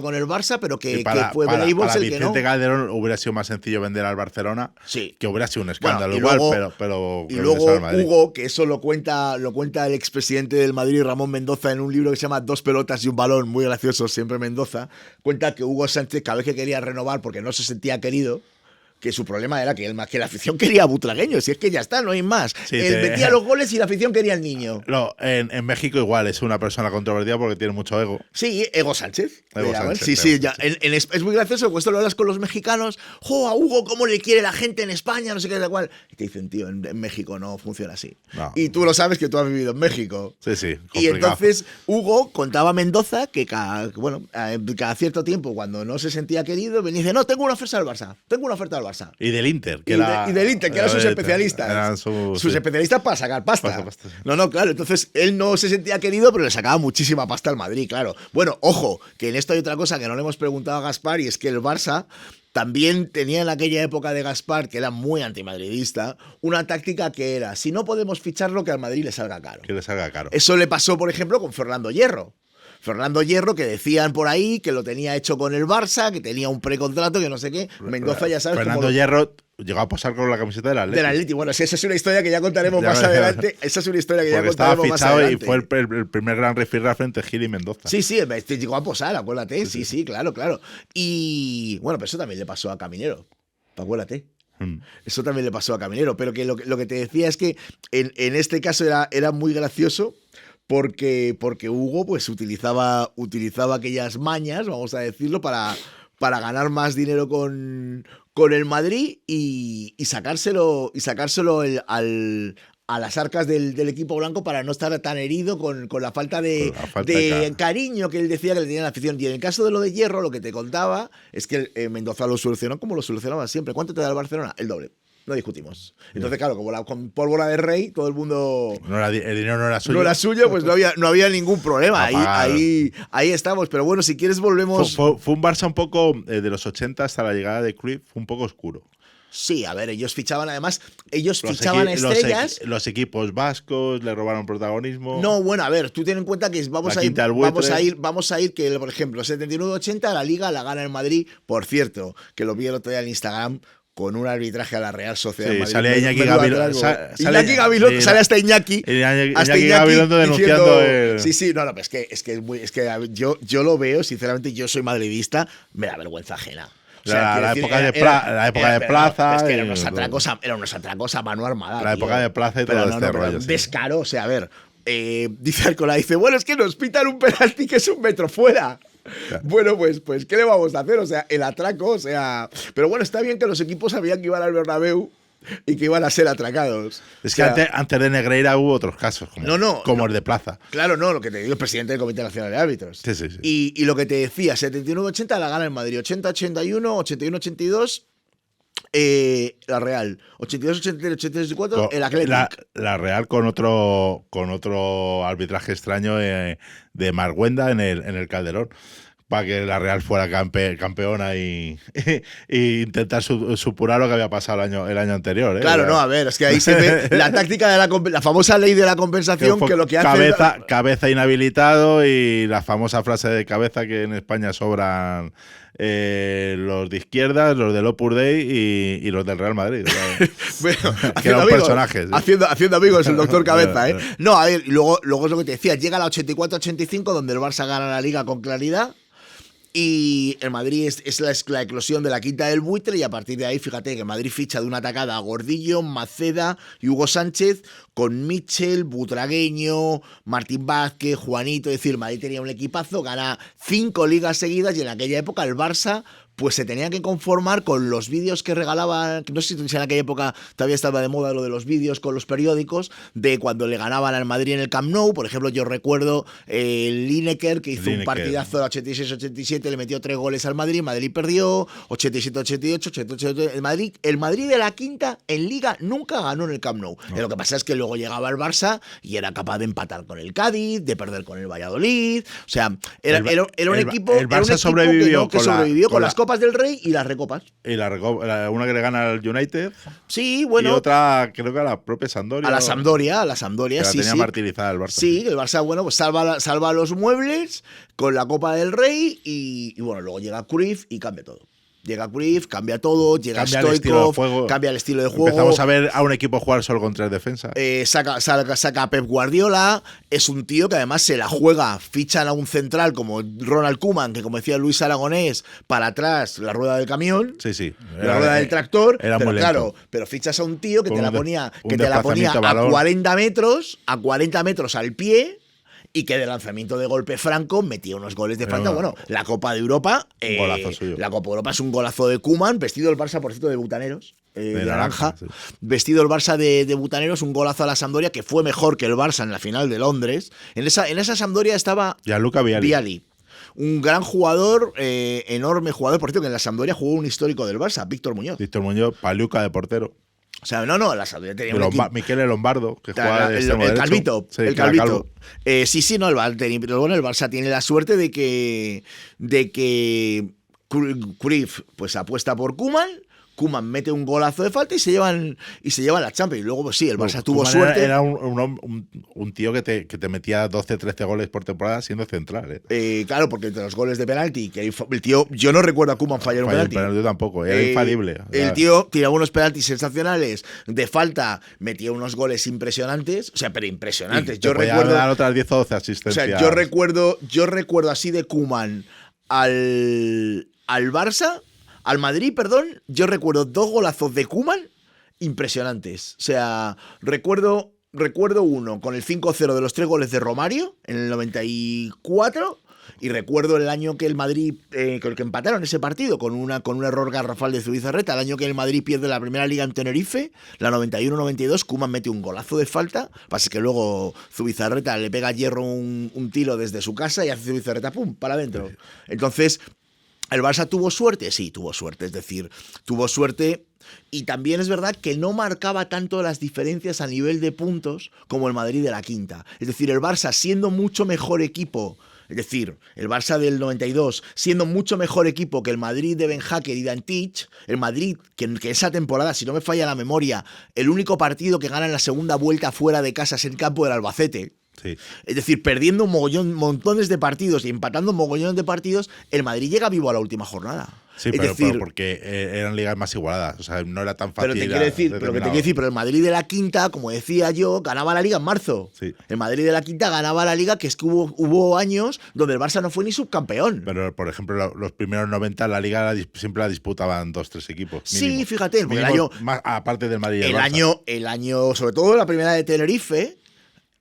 Speaker 1: con el Barça, pero que fue Ben Abels el que no.
Speaker 2: Vicente Calderón hubiera sido más sencillo vender al Barcelona,
Speaker 1: sí,
Speaker 2: que hubiera sido un escándalo
Speaker 1: pero Hugo, que eso lo cuenta el expresidente del Madrid, Ramón Mendoza, en un libro que se llama 2 pelotas y un balón, muy gracioso, siempre Mendoza, cuenta que Hugo Sánchez, cada vez que quería renovar porque no se sentía querido, que su problema era que la afición quería a Butragueño, si es que ya está, no hay más.
Speaker 2: Sí,
Speaker 1: él metía los goles y la afición quería al niño.
Speaker 2: No, en México igual es una persona controvertida porque tiene mucho ego.
Speaker 1: Sí, Ego Sánchez. Sí, ya. Es muy gracioso, porque esto lo hablas con los mexicanos. ¡Jo, a Hugo cómo le quiere la gente en España! No sé qué, da igual. Y te dicen, tío, en México no funciona así.
Speaker 2: No.
Speaker 1: Y tú lo sabes que tú has vivido en México.
Speaker 2: Sí, complicado.
Speaker 1: Y entonces Hugo contaba a Mendoza que cada cierto tiempo, cuando no se sentía querido, venía y dice, no, tengo una oferta al Barça. Barça.
Speaker 2: Y del Inter,
Speaker 1: y del Inter, que eran sus especialistas.
Speaker 2: Eran sus
Speaker 1: especialistas para sacar pasta.
Speaker 2: Pasta.
Speaker 1: No, claro. Entonces él no se sentía querido, pero le sacaba muchísima pasta al Madrid, claro. Bueno, ojo, que en esto hay otra cosa que no le hemos preguntado a Gaspar, y es que el Barça también tenía en aquella época de Gaspar, que era muy antimadridista, una táctica que era: si no podemos ficharlo, que al Madrid le salga caro.
Speaker 2: Que le salga caro.
Speaker 1: Eso le pasó, por ejemplo, con Fernando Hierro. Fernando Hierro, que decían por ahí que lo tenía hecho con el Barça, que tenía un precontrato, que no sé qué. Mendoza, ya sabes.
Speaker 2: Fernando Hierro llegó a posar con la camiseta del Atleti.
Speaker 1: Del Atleti. Bueno, esa es una historia que ya contaremos más adelante. Esa es una historia que ya contaremos más adelante.
Speaker 2: Y fue el primer gran rifirrafe entre Gil y Mendoza.
Speaker 1: Sí, llegó a posar, acuérdate. Sí, claro. Y bueno, pero eso también le pasó a Caminero. Acuérdate. Eso también le pasó a Caminero. Pero que lo que te decía es que en este caso era muy gracioso. Porque Hugo pues utilizaba aquellas mañas, vamos a decirlo, para ganar más dinero con el Madrid y sacárselo a las arcas del equipo blanco, para no estar tan herido con la falta de cariño que él decía que le tenía la afición. Y en el caso de lo de Hierro, lo que te contaba es que Mendoza lo solucionó como lo solucionaba siempre. ¿Cuánto te da el Barcelona? El doble. No discutimos. Entonces, claro, como con pólvora de rey, todo el mundo...
Speaker 2: el dinero no era suyo.
Speaker 1: No era suyo, pues no había ningún problema. Ahí estamos. Pero bueno, si quieres volvemos...
Speaker 2: Fue un Barça un poco, de los 80 hasta la llegada de Cruyff, fue un poco oscuro.
Speaker 1: Sí, a ver, ellos fichaban fichaban estrellas.
Speaker 2: Los equipos vascos le robaron protagonismo.
Speaker 1: No, bueno, a ver, tú ten en cuenta que vamos a ir que, por ejemplo, 79-80 la Liga la gana el Madrid. Por cierto, que lo vi el otro día en Instagram, con un arbitraje a la Real Sociedad de Madrid.
Speaker 2: Sale Iñaki Gabilondo.
Speaker 1: Sale hasta Iñaki.
Speaker 2: Iñaki Gabilondo denunciando.
Speaker 1: Sí, no, es que yo lo veo, sinceramente, yo soy madridista, me da vergüenza ajena. O sea,
Speaker 2: la época de Plaza.
Speaker 1: Es que era unos atracos a mano armada.
Speaker 2: La época de Plaza y todo este rollo.
Speaker 1: Descaro, o sea, a ver. Dice Alcola, bueno, es que nos pitan un penalti que es 1 metro fuera. Claro. Bueno, pues, ¿qué le vamos a hacer? O sea, el atraco, o sea... Pero bueno, está bien que los equipos sabían que iban al Bernabéu y que iban a ser atracados.
Speaker 2: Es que antes de Negreira hubo otros casos, como el de Plaza.
Speaker 1: Claro, lo que te digo, el presidente del Comité Nacional de Árbitros.
Speaker 2: Sí.
Speaker 1: Y lo que te decía, 79-80 la gana el Madrid, 80-81, 81-82... la Real, 82-83-84 el Atlético.
Speaker 2: La Real con otro arbitraje extraño de Marguenda en el Calderón, para que la Real fuera campeona y intentar supurar lo que había pasado el año anterior.
Speaker 1: Claro, no, a ver, es que ahí se ve la táctica de la famosa ley de la compensación, que lo que hace...
Speaker 2: Cabeza inhabilitado, y la famosa frase de Cabeza, que en España sobran los de izquierdas, los del Opus Dei y los del Real Madrid.
Speaker 1: Bueno,
Speaker 2: que eran personajes.
Speaker 1: Haciendo amigos el doctor Cabeza, ¿eh? No, a ver, luego es lo que te decía, llega la 84-85, donde el Barça gana la Liga con claridad. Y el Madrid es la eclosión de la quinta del buitre, y a partir de ahí, fíjate que Madrid ficha de una atacada a Gordillo, Maceda y Hugo Sánchez, con Michel, Butragueño, Martín Vázquez, Juanito. Es decir, Madrid tenía un equipazo, gana 5 ligas seguidas, y en aquella época el Barça pues se tenía que conformar con los vídeos que regalaban. No sé si en aquella época todavía estaba de moda lo de los vídeos con los periódicos, de cuando le ganaban al Madrid en el Camp Nou. Por ejemplo, yo recuerdo el Lineker, que hizo un partidazo de 86-87, le metió 3 goles al Madrid perdió, 87-88, 88-88. El Madrid de la quinta en Liga nunca ganó en el Camp Nou. No. Lo que pasa es que luego llegaba el Barça y era capaz de empatar con el Cádiz, de perder con el Valladolid. O sea, era un equipo.
Speaker 2: El Barça sobrevivió
Speaker 1: con las Copas del Rey y las recopas.
Speaker 2: Y una que le gana al United.
Speaker 1: Sí, bueno.
Speaker 2: Y otra, creo que a la propia Sampdoria.
Speaker 1: A la Sampdoria,
Speaker 2: sí. La tenía martirizada el Barça.
Speaker 1: Sí, el Barça, bueno, pues salva los muebles con la Copa del Rey y bueno, luego llega Cruyff y cambia todo. Llega Cruyff, cambia todo, llega Stoichkov, cambia el estilo de juego.
Speaker 2: Empezamos a ver a un equipo jugar solo con 3 defensas.
Speaker 1: Saca a Pep Guardiola. Es un tío que además se la juega. Fichan a un central como Ronald Koeman, que como decía Luis Aragonés, para atrás la rueda del camión.
Speaker 2: Sí.
Speaker 1: La rueda del tractor.
Speaker 2: Era muy lento.
Speaker 1: Pero fichas a un tío que te la ponía a 40 metros al pie. Y que de lanzamiento de golpe franco metía unos goles de falta. Bueno, la Copa de Europa.
Speaker 2: Un golazo suyo.
Speaker 1: La Copa de Europa es un golazo de Koeman, vestido el Barça, por cierto, de butaneros. De naranja. Sí. Vestido el Barça de butaneros, un golazo a la Sampdoria, que fue mejor que el Barça en la final de Londres. En esa Sampdoria estaba
Speaker 2: Gianluca Vialli.
Speaker 1: un gran jugador, enorme jugador, por cierto, que en la Sampdoria jugó un histórico del Barça, Víctor Muñoz.
Speaker 2: Víctor Muñoz, Paluca de portero.
Speaker 1: O sea, no, la Sampdoria tenía un equipo.
Speaker 2: Michele Lombardo, que juega de extremo
Speaker 1: el
Speaker 2: derecho.
Speaker 1: Calvito.
Speaker 2: Sí,
Speaker 1: el
Speaker 2: que era
Speaker 1: Calvito.
Speaker 2: calvo.
Speaker 1: Sí, no, pero bueno, el Barça tiene la suerte de que Cruyff pues apuesta por Koeman. Koeman mete un golazo de falta y se llevan la Champions. Y luego, pues sí, el Barça tuvo
Speaker 2: Koeman
Speaker 1: suerte.
Speaker 2: Era un tío que te metía 12, 13 goles por temporada siendo central.
Speaker 1: Claro, porque entre los goles de penalti, que el tío, yo no recuerdo a Koeman fallar un penalti.
Speaker 2: Yo tampoco, era infalible.
Speaker 1: El tío tiraba unos penaltis sensacionales, de falta metía unos goles impresionantes, o sea, pero impresionantes.
Speaker 2: Yo recuerdo dar otras 10 o 12 asistencias.
Speaker 1: O sea, yo recuerdo así de Koeman al Barça. Al Madrid, perdón, yo recuerdo 2 golazos de Koeman impresionantes. O sea, recuerdo uno con el 5-0 de los 3 goles de Romario en el 94 y recuerdo el año que el Madrid, con el que empataron ese partido con un error garrafal de Zubizarreta, el año que el Madrid pierde la primera liga en Tenerife, la 91-92, Koeman mete un golazo de falta, pasa que luego Zubizarreta le pega a Hierro un tiro desde su casa y hace Zubizarreta, ¡pum!, para adentro. Entonces, ¿el Barça tuvo suerte? Sí, tuvo suerte. Es decir, tuvo suerte y también es verdad que no marcaba tanto las diferencias a nivel de puntos como el Madrid de la quinta. Es decir, el Barça siendo mucho mejor equipo, es decir, el Barça del 92 siendo mucho mejor equipo que el Madrid de Ben Hacker y de Antich, el Madrid que esa temporada, si no me falla la memoria, el único partido que gana en la segunda vuelta fuera de casa es el campo del Albacete.
Speaker 2: Sí.
Speaker 1: Es decir, perdiendo montones de partidos y empatando montones de partidos, el Madrid llega vivo a la última jornada.
Speaker 2: Sí, pero porque eran ligas más igualadas, o sea, no era tan fácil.
Speaker 1: Pero te quiero decir, pero el Madrid de la quinta, como decía yo, ganaba la liga en marzo.
Speaker 2: Sí.
Speaker 1: El Madrid de la quinta ganaba la liga, que es que hubo años donde el Barça no fue ni subcampeón.
Speaker 2: Pero, por ejemplo, los primeros 90 la liga siempre la disputaban 2-3 equipos. Mínimo.
Speaker 1: Sí, fíjate,
Speaker 2: Mínimo,
Speaker 1: el año,
Speaker 2: más, aparte del Madrid y
Speaker 1: el año, sobre todo la primera de Tenerife,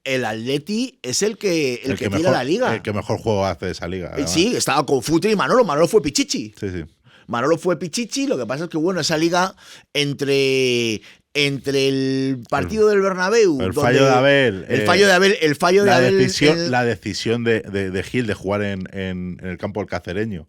Speaker 1: el Atleti es el que tira
Speaker 2: mejor,
Speaker 1: la liga.
Speaker 2: El que mejor juego hace de esa liga. Además.
Speaker 1: Sí, estaba con Futre y Manolo. Manolo fue Pichichi.
Speaker 2: Sí.
Speaker 1: Manolo fue Pichichi, lo que pasa es que, bueno, esa liga entre el partido del Bernabéu,
Speaker 2: el fallo de Abel, la decisión de Gil de jugar en el campo del Cacereño,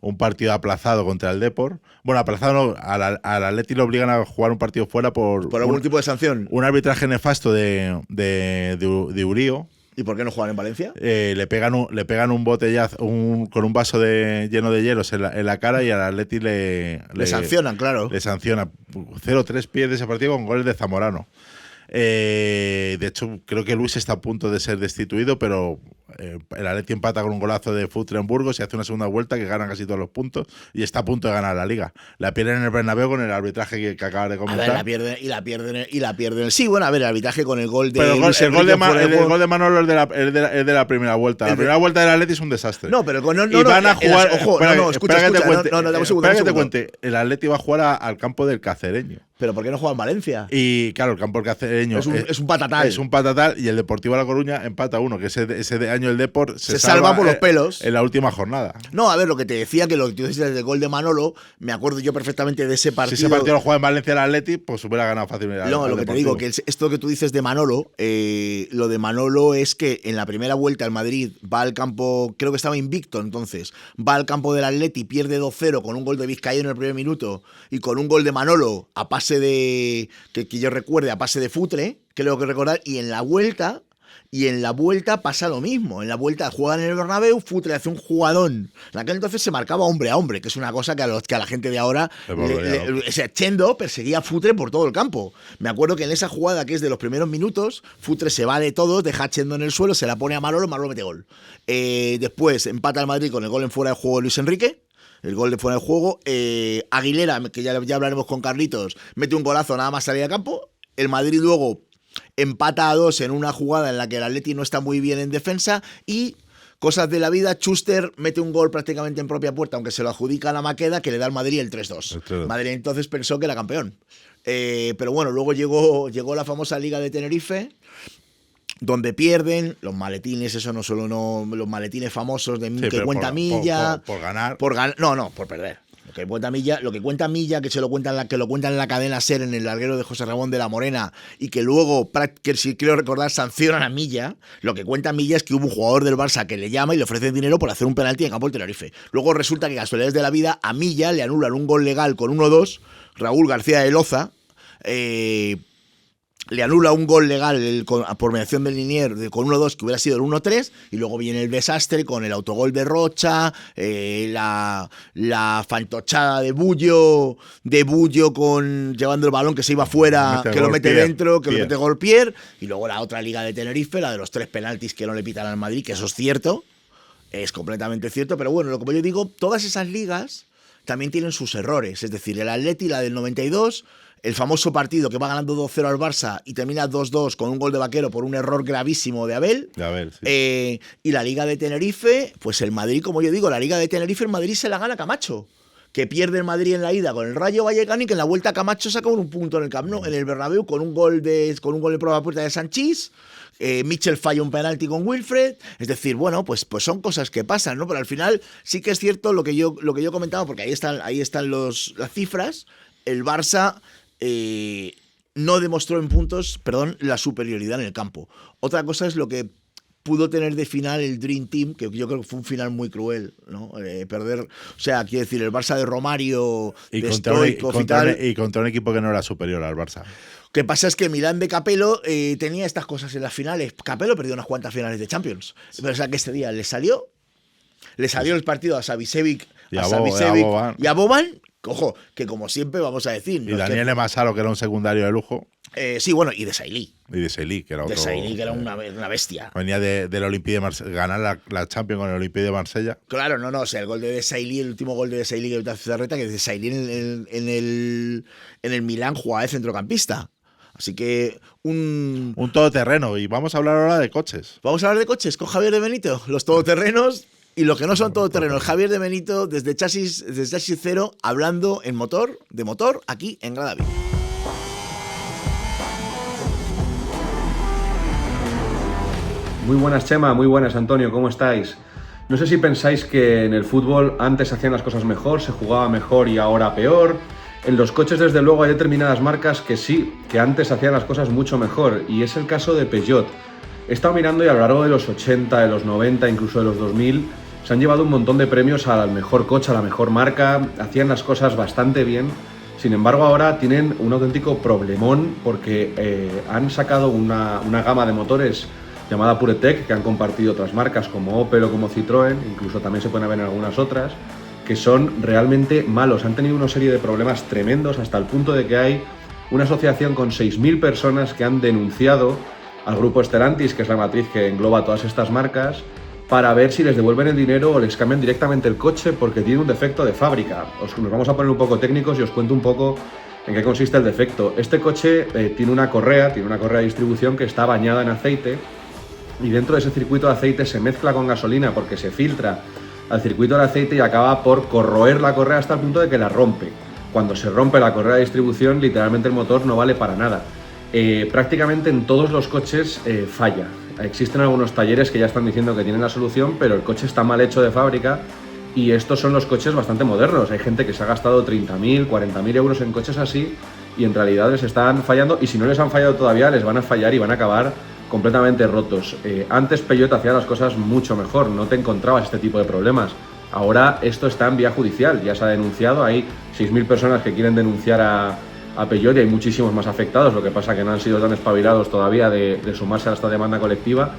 Speaker 2: un partido aplazado contra el Depor. Bueno, aplazado no, al Atleti lo obligan a jugar un partido fuera por
Speaker 1: algún tipo de sanción.
Speaker 2: Un arbitraje nefasto de Urío.
Speaker 1: ¿Y por qué no juegan en Valencia?
Speaker 2: Le pegan un botellazo con un vaso lleno de hielos en la cara y al Atleti le
Speaker 1: sancionan, claro.
Speaker 2: Le sanciona. 0-3 pierde ese partido con goles de Zamorano. De hecho, creo que Luis está a punto de ser destituido, pero el Atleti empata con un golazo de Futre en Burgos y hace una segunda vuelta que gana casi todos los puntos y está a punto de ganar la liga. La pierden en el Bernabéu con el arbitraje que acaba de comentar.
Speaker 1: A ver, la pierden. Sí, bueno, a ver, el arbitraje con el gol de
Speaker 2: pero
Speaker 1: Luis
Speaker 2: el gol de Manolo es de la primera vuelta. La primera vuelta del Atleti es un desastre.
Speaker 1: No, pero no,
Speaker 2: y van a jugar.
Speaker 1: Escucha, dame un segundo.
Speaker 2: Espera que te cuente. El Atleti va a jugar al campo del Cacereño.
Speaker 1: ¿Pero por qué no juega en Valencia?
Speaker 2: Y claro, el campo del Cacereño
Speaker 1: es un patatal.
Speaker 2: Es un patatal y el Deportivo La Coruña empata 1, que ese año el Depor
Speaker 1: se salva por los pelos.
Speaker 2: En la última jornada.
Speaker 1: No, a ver, lo que te decía, que lo que tú dices del gol de Manolo, me acuerdo yo perfectamente de ese partido.
Speaker 2: Si ese partido lo juega en Valencia el Atleti, pues hubiera ganado fácilmente.
Speaker 1: No, lo que te digo, que esto que tú dices de Manolo, lo de Manolo es que en la primera vuelta el Madrid va al campo, creo que estaba invicto entonces, va al campo del Atleti, pierde 2-0 con un gol de Vizcaíno en el primer minuto y con un gol de Manolo a pase de, que yo recuerde, a pase de Futre, creo que recordar, y en la vuelta pasa lo mismo. En la vuelta juegan en el Bernabéu, Futre hace un jugadón. En aquel entonces se marcaba hombre a hombre, que es una cosa que a la gente de ahora, Chendo perseguía a Futre por todo el campo. Me acuerdo que en esa jugada que es de los primeros minutos, Futre se va de todos, deja a Chendo en el suelo, se la pone a Manolo mete gol. Después empata el Madrid con el gol en fuera de juego de Luis Enrique. El gol de fuera de juego. Aguilera, que ya hablaremos con Carlitos, mete un golazo nada más salir a campo. El Madrid luego empata a 2 en una jugada en la que el Atleti no está muy bien en defensa y, cosas de la vida, Schuster mete un gol prácticamente en propia puerta, aunque se lo adjudica a la Maqueda, que le da al Madrid el 3-2. Madrid entonces pensó que era campeón. Pero bueno, luego llegó la famosa Liga de Tenerife, donde pierden los maletines, eso no solo los maletines famosos de que cuenta milla.
Speaker 2: Por ganar.
Speaker 1: No, por perder. Lo que cuenta Milla, que lo cuenta en la cadena SER, en el larguero de José Ramón de la Morena, y que luego, que si quiero recordar, sancionan a Milla. Lo que cuenta Milla es que hubo un jugador del Barça que le llama y le ofrece dinero por hacer un penalti en campo del Tenerife. Luego resulta que, casualidades de la vida, a Milla le anulan un gol legal con 1-2, Raúl García de Loza, le anula un gol legal por mediación del Linier con 1-2 que hubiera sido el 1-3, y luego viene el desastre con el autogol de Rocha, la fantochada de Bullo llevando el balón que se iba fuera, que lo mete dentro, que lo mete Golpier, y luego la otra liga de Tenerife, la de los 3 penaltis que no le pitan al Madrid, que eso es cierto, es completamente cierto, pero bueno, como yo digo, todas esas ligas también tienen sus errores, es decir, el Atleti, la del 92, el famoso partido que va ganando 2-0 al Barça y termina 2-2 con un gol de Vaquero por un error gravísimo de Abel. Sí. Y la Liga de Tenerife, pues el Madrid, como yo digo, la Liga de Tenerife, el Madrid se la gana Camacho, que pierde el Madrid en la ida con el Rayo Vallecano y que en la vuelta Camacho saca un punto en el Camp Nou, en el Bernabéu, con un gol de prueba puerta de Sanchís. Mitchell falla un penalti con Wilfred. Es decir, bueno, pues son cosas que pasan, ¿no? Pero al final sí que es cierto lo que yo comentaba, porque ahí están las cifras. El Barça no demostró en puntos, la superioridad en el campo. Otra cosa es lo que pudo tener de final el Dream Team, que yo creo que fue un final muy cruel, ¿no? Perder, o sea, quiero decir, el Barça de Romario,
Speaker 2: y
Speaker 1: de
Speaker 2: Stoichkov y contra un equipo que no era superior al Barça.
Speaker 1: Lo que pasa es que Milán de Capello tenía estas cosas en las finales. Capello perdió unas cuantas finales de Champions. Pero o sea, que este día le salió el partido a Savicevic y a Boban. Ojo, que como siempre vamos a decir.
Speaker 2: Y Daniel Masalo, que era un secundario de lujo.
Speaker 1: Sí, bueno, y de Sailly.
Speaker 2: Que era otro.
Speaker 1: De Sailly, que era una bestia.
Speaker 2: Venía del Olympique de Marsella, ganar la Champions con el Olympique de Marsella.
Speaker 1: Claro, no, o sea, el gol de Sailly, el último gol de Sailly que hizo Zarreta, que de Sailly en el Milán jugaba de centrocampista. Así que un
Speaker 2: todoterreno. Y vamos a hablar ahora de coches.
Speaker 1: Vamos a hablar de coches con Javier de Benito. Los todoterrenos y los que no son todoterrenos. Javier de Benito desde Chasis Cero, hablando de motor, aquí en Gradaví.
Speaker 4: Muy buenas, Chema, muy buenas, Antonio, ¿cómo estáis? No sé si pensáis que en el fútbol antes se hacían las cosas mejor, se jugaba mejor y ahora peor. En los coches, desde luego, hay determinadas marcas que sí, que antes hacían las cosas mucho mejor, y es el caso de Peugeot. He estado mirando y a lo largo de los 80, de los 90, incluso de los 2000, se han llevado un montón de premios al mejor coche, a la mejor marca, hacían las cosas bastante bien. Sin embargo, ahora tienen un auténtico problemón porque han sacado una gama de motores llamada PureTech, que han compartido otras marcas como Opel o como Citroën, incluso también se pueden ver en algunas otras, que son realmente malos. Han tenido una serie de problemas tremendos hasta el punto de que hay una asociación con 6.000 personas que han denunciado al grupo Stellantis, que es la matriz que engloba todas estas marcas, para ver si les devuelven el dinero o les cambian directamente el coche porque tiene un defecto de fábrica. Nos vamos a poner un poco técnicos y os cuento un poco en qué consiste el defecto. Este coche tiene una correa de distribución que está bañada en aceite, y dentro de ese circuito de aceite se mezcla con gasolina porque se filtra al circuito de aceite y acaba por corroer la correa hasta el punto de que la rompe. Cuando se rompe la correa de distribución, literalmente el motor no vale para nada. Prácticamente en todos los coches falla. Existen algunos talleres que ya están diciendo que tienen la solución, pero el coche está mal hecho de fábrica, y estos son los coches bastante modernos. Hay gente que se ha gastado 30.000, 40.000 euros en coches así y en realidad les están fallando, y si no les han fallado todavía les van a fallar y van a acabar completamente rotos. Antes Peugeot hacía las cosas mucho mejor, no te encontrabas este tipo de problemas. Ahora esto está en vía judicial, ya se ha denunciado, hay 6.000 personas que quieren denunciar a Peugeot y hay muchísimos más afectados, lo que pasa que no han sido tan espabilados todavía de sumarse a esta demanda colectiva,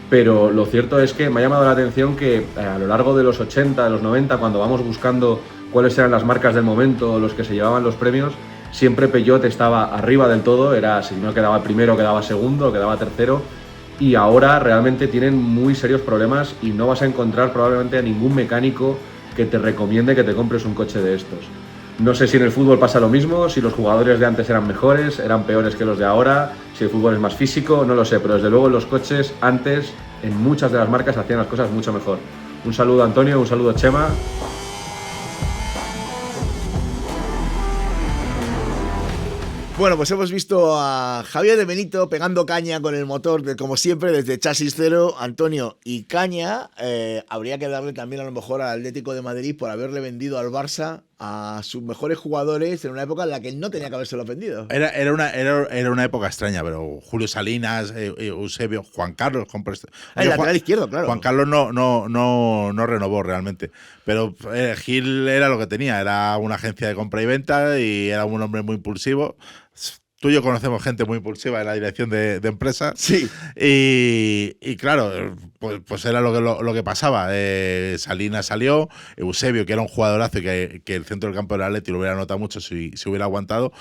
Speaker 4: pero lo cierto es que me ha llamado la atención que a lo largo de los 80, de los 90, cuando vamos buscando cuáles eran las marcas del momento, los que se llevaban los premios, siempre Peugeot estaba arriba del todo, si no quedaba primero, quedaba segundo, quedaba tercero, y ahora realmente tienen muy serios problemas y no vas a encontrar probablemente a ningún mecánico que te recomiende que te compres un coche de estos. No sé si en el fútbol pasa lo mismo, si los jugadores de antes eran mejores, eran peores que los de ahora, si el fútbol es más físico, no lo sé, pero desde luego en los coches antes, en muchas de las marcas, hacían las cosas mucho mejor. Un saludo, Antonio, un saludo, Chema.
Speaker 1: Bueno, pues hemos visto a Javier de Benito pegando caña con el motor, como siempre, desde Chasis Cero, Antonio, y caña. Habría que darle también a lo mejor al Atlético de Madrid por haberle vendido al Barça a sus mejores jugadores en una época en la que no tenía que habérselo vendido.
Speaker 2: Era una época extraña, pero Julio Salinas, Eusebio, Juan Carlos.
Speaker 1: El lateral izquierdo, claro.
Speaker 2: Juan Carlos no renovó realmente. Pero Gil era lo que tenía, era una agencia de compra y venta y era un hombre muy impulsivo. Tú y yo conocemos gente muy impulsiva en la dirección de empresas.
Speaker 1: Sí.
Speaker 2: Y claro, pues era lo que pasaba. Salinas salió, Eusebio, que era un jugadorazo y que el centro del campo del Atleti lo hubiera notado mucho si hubiera aguantado.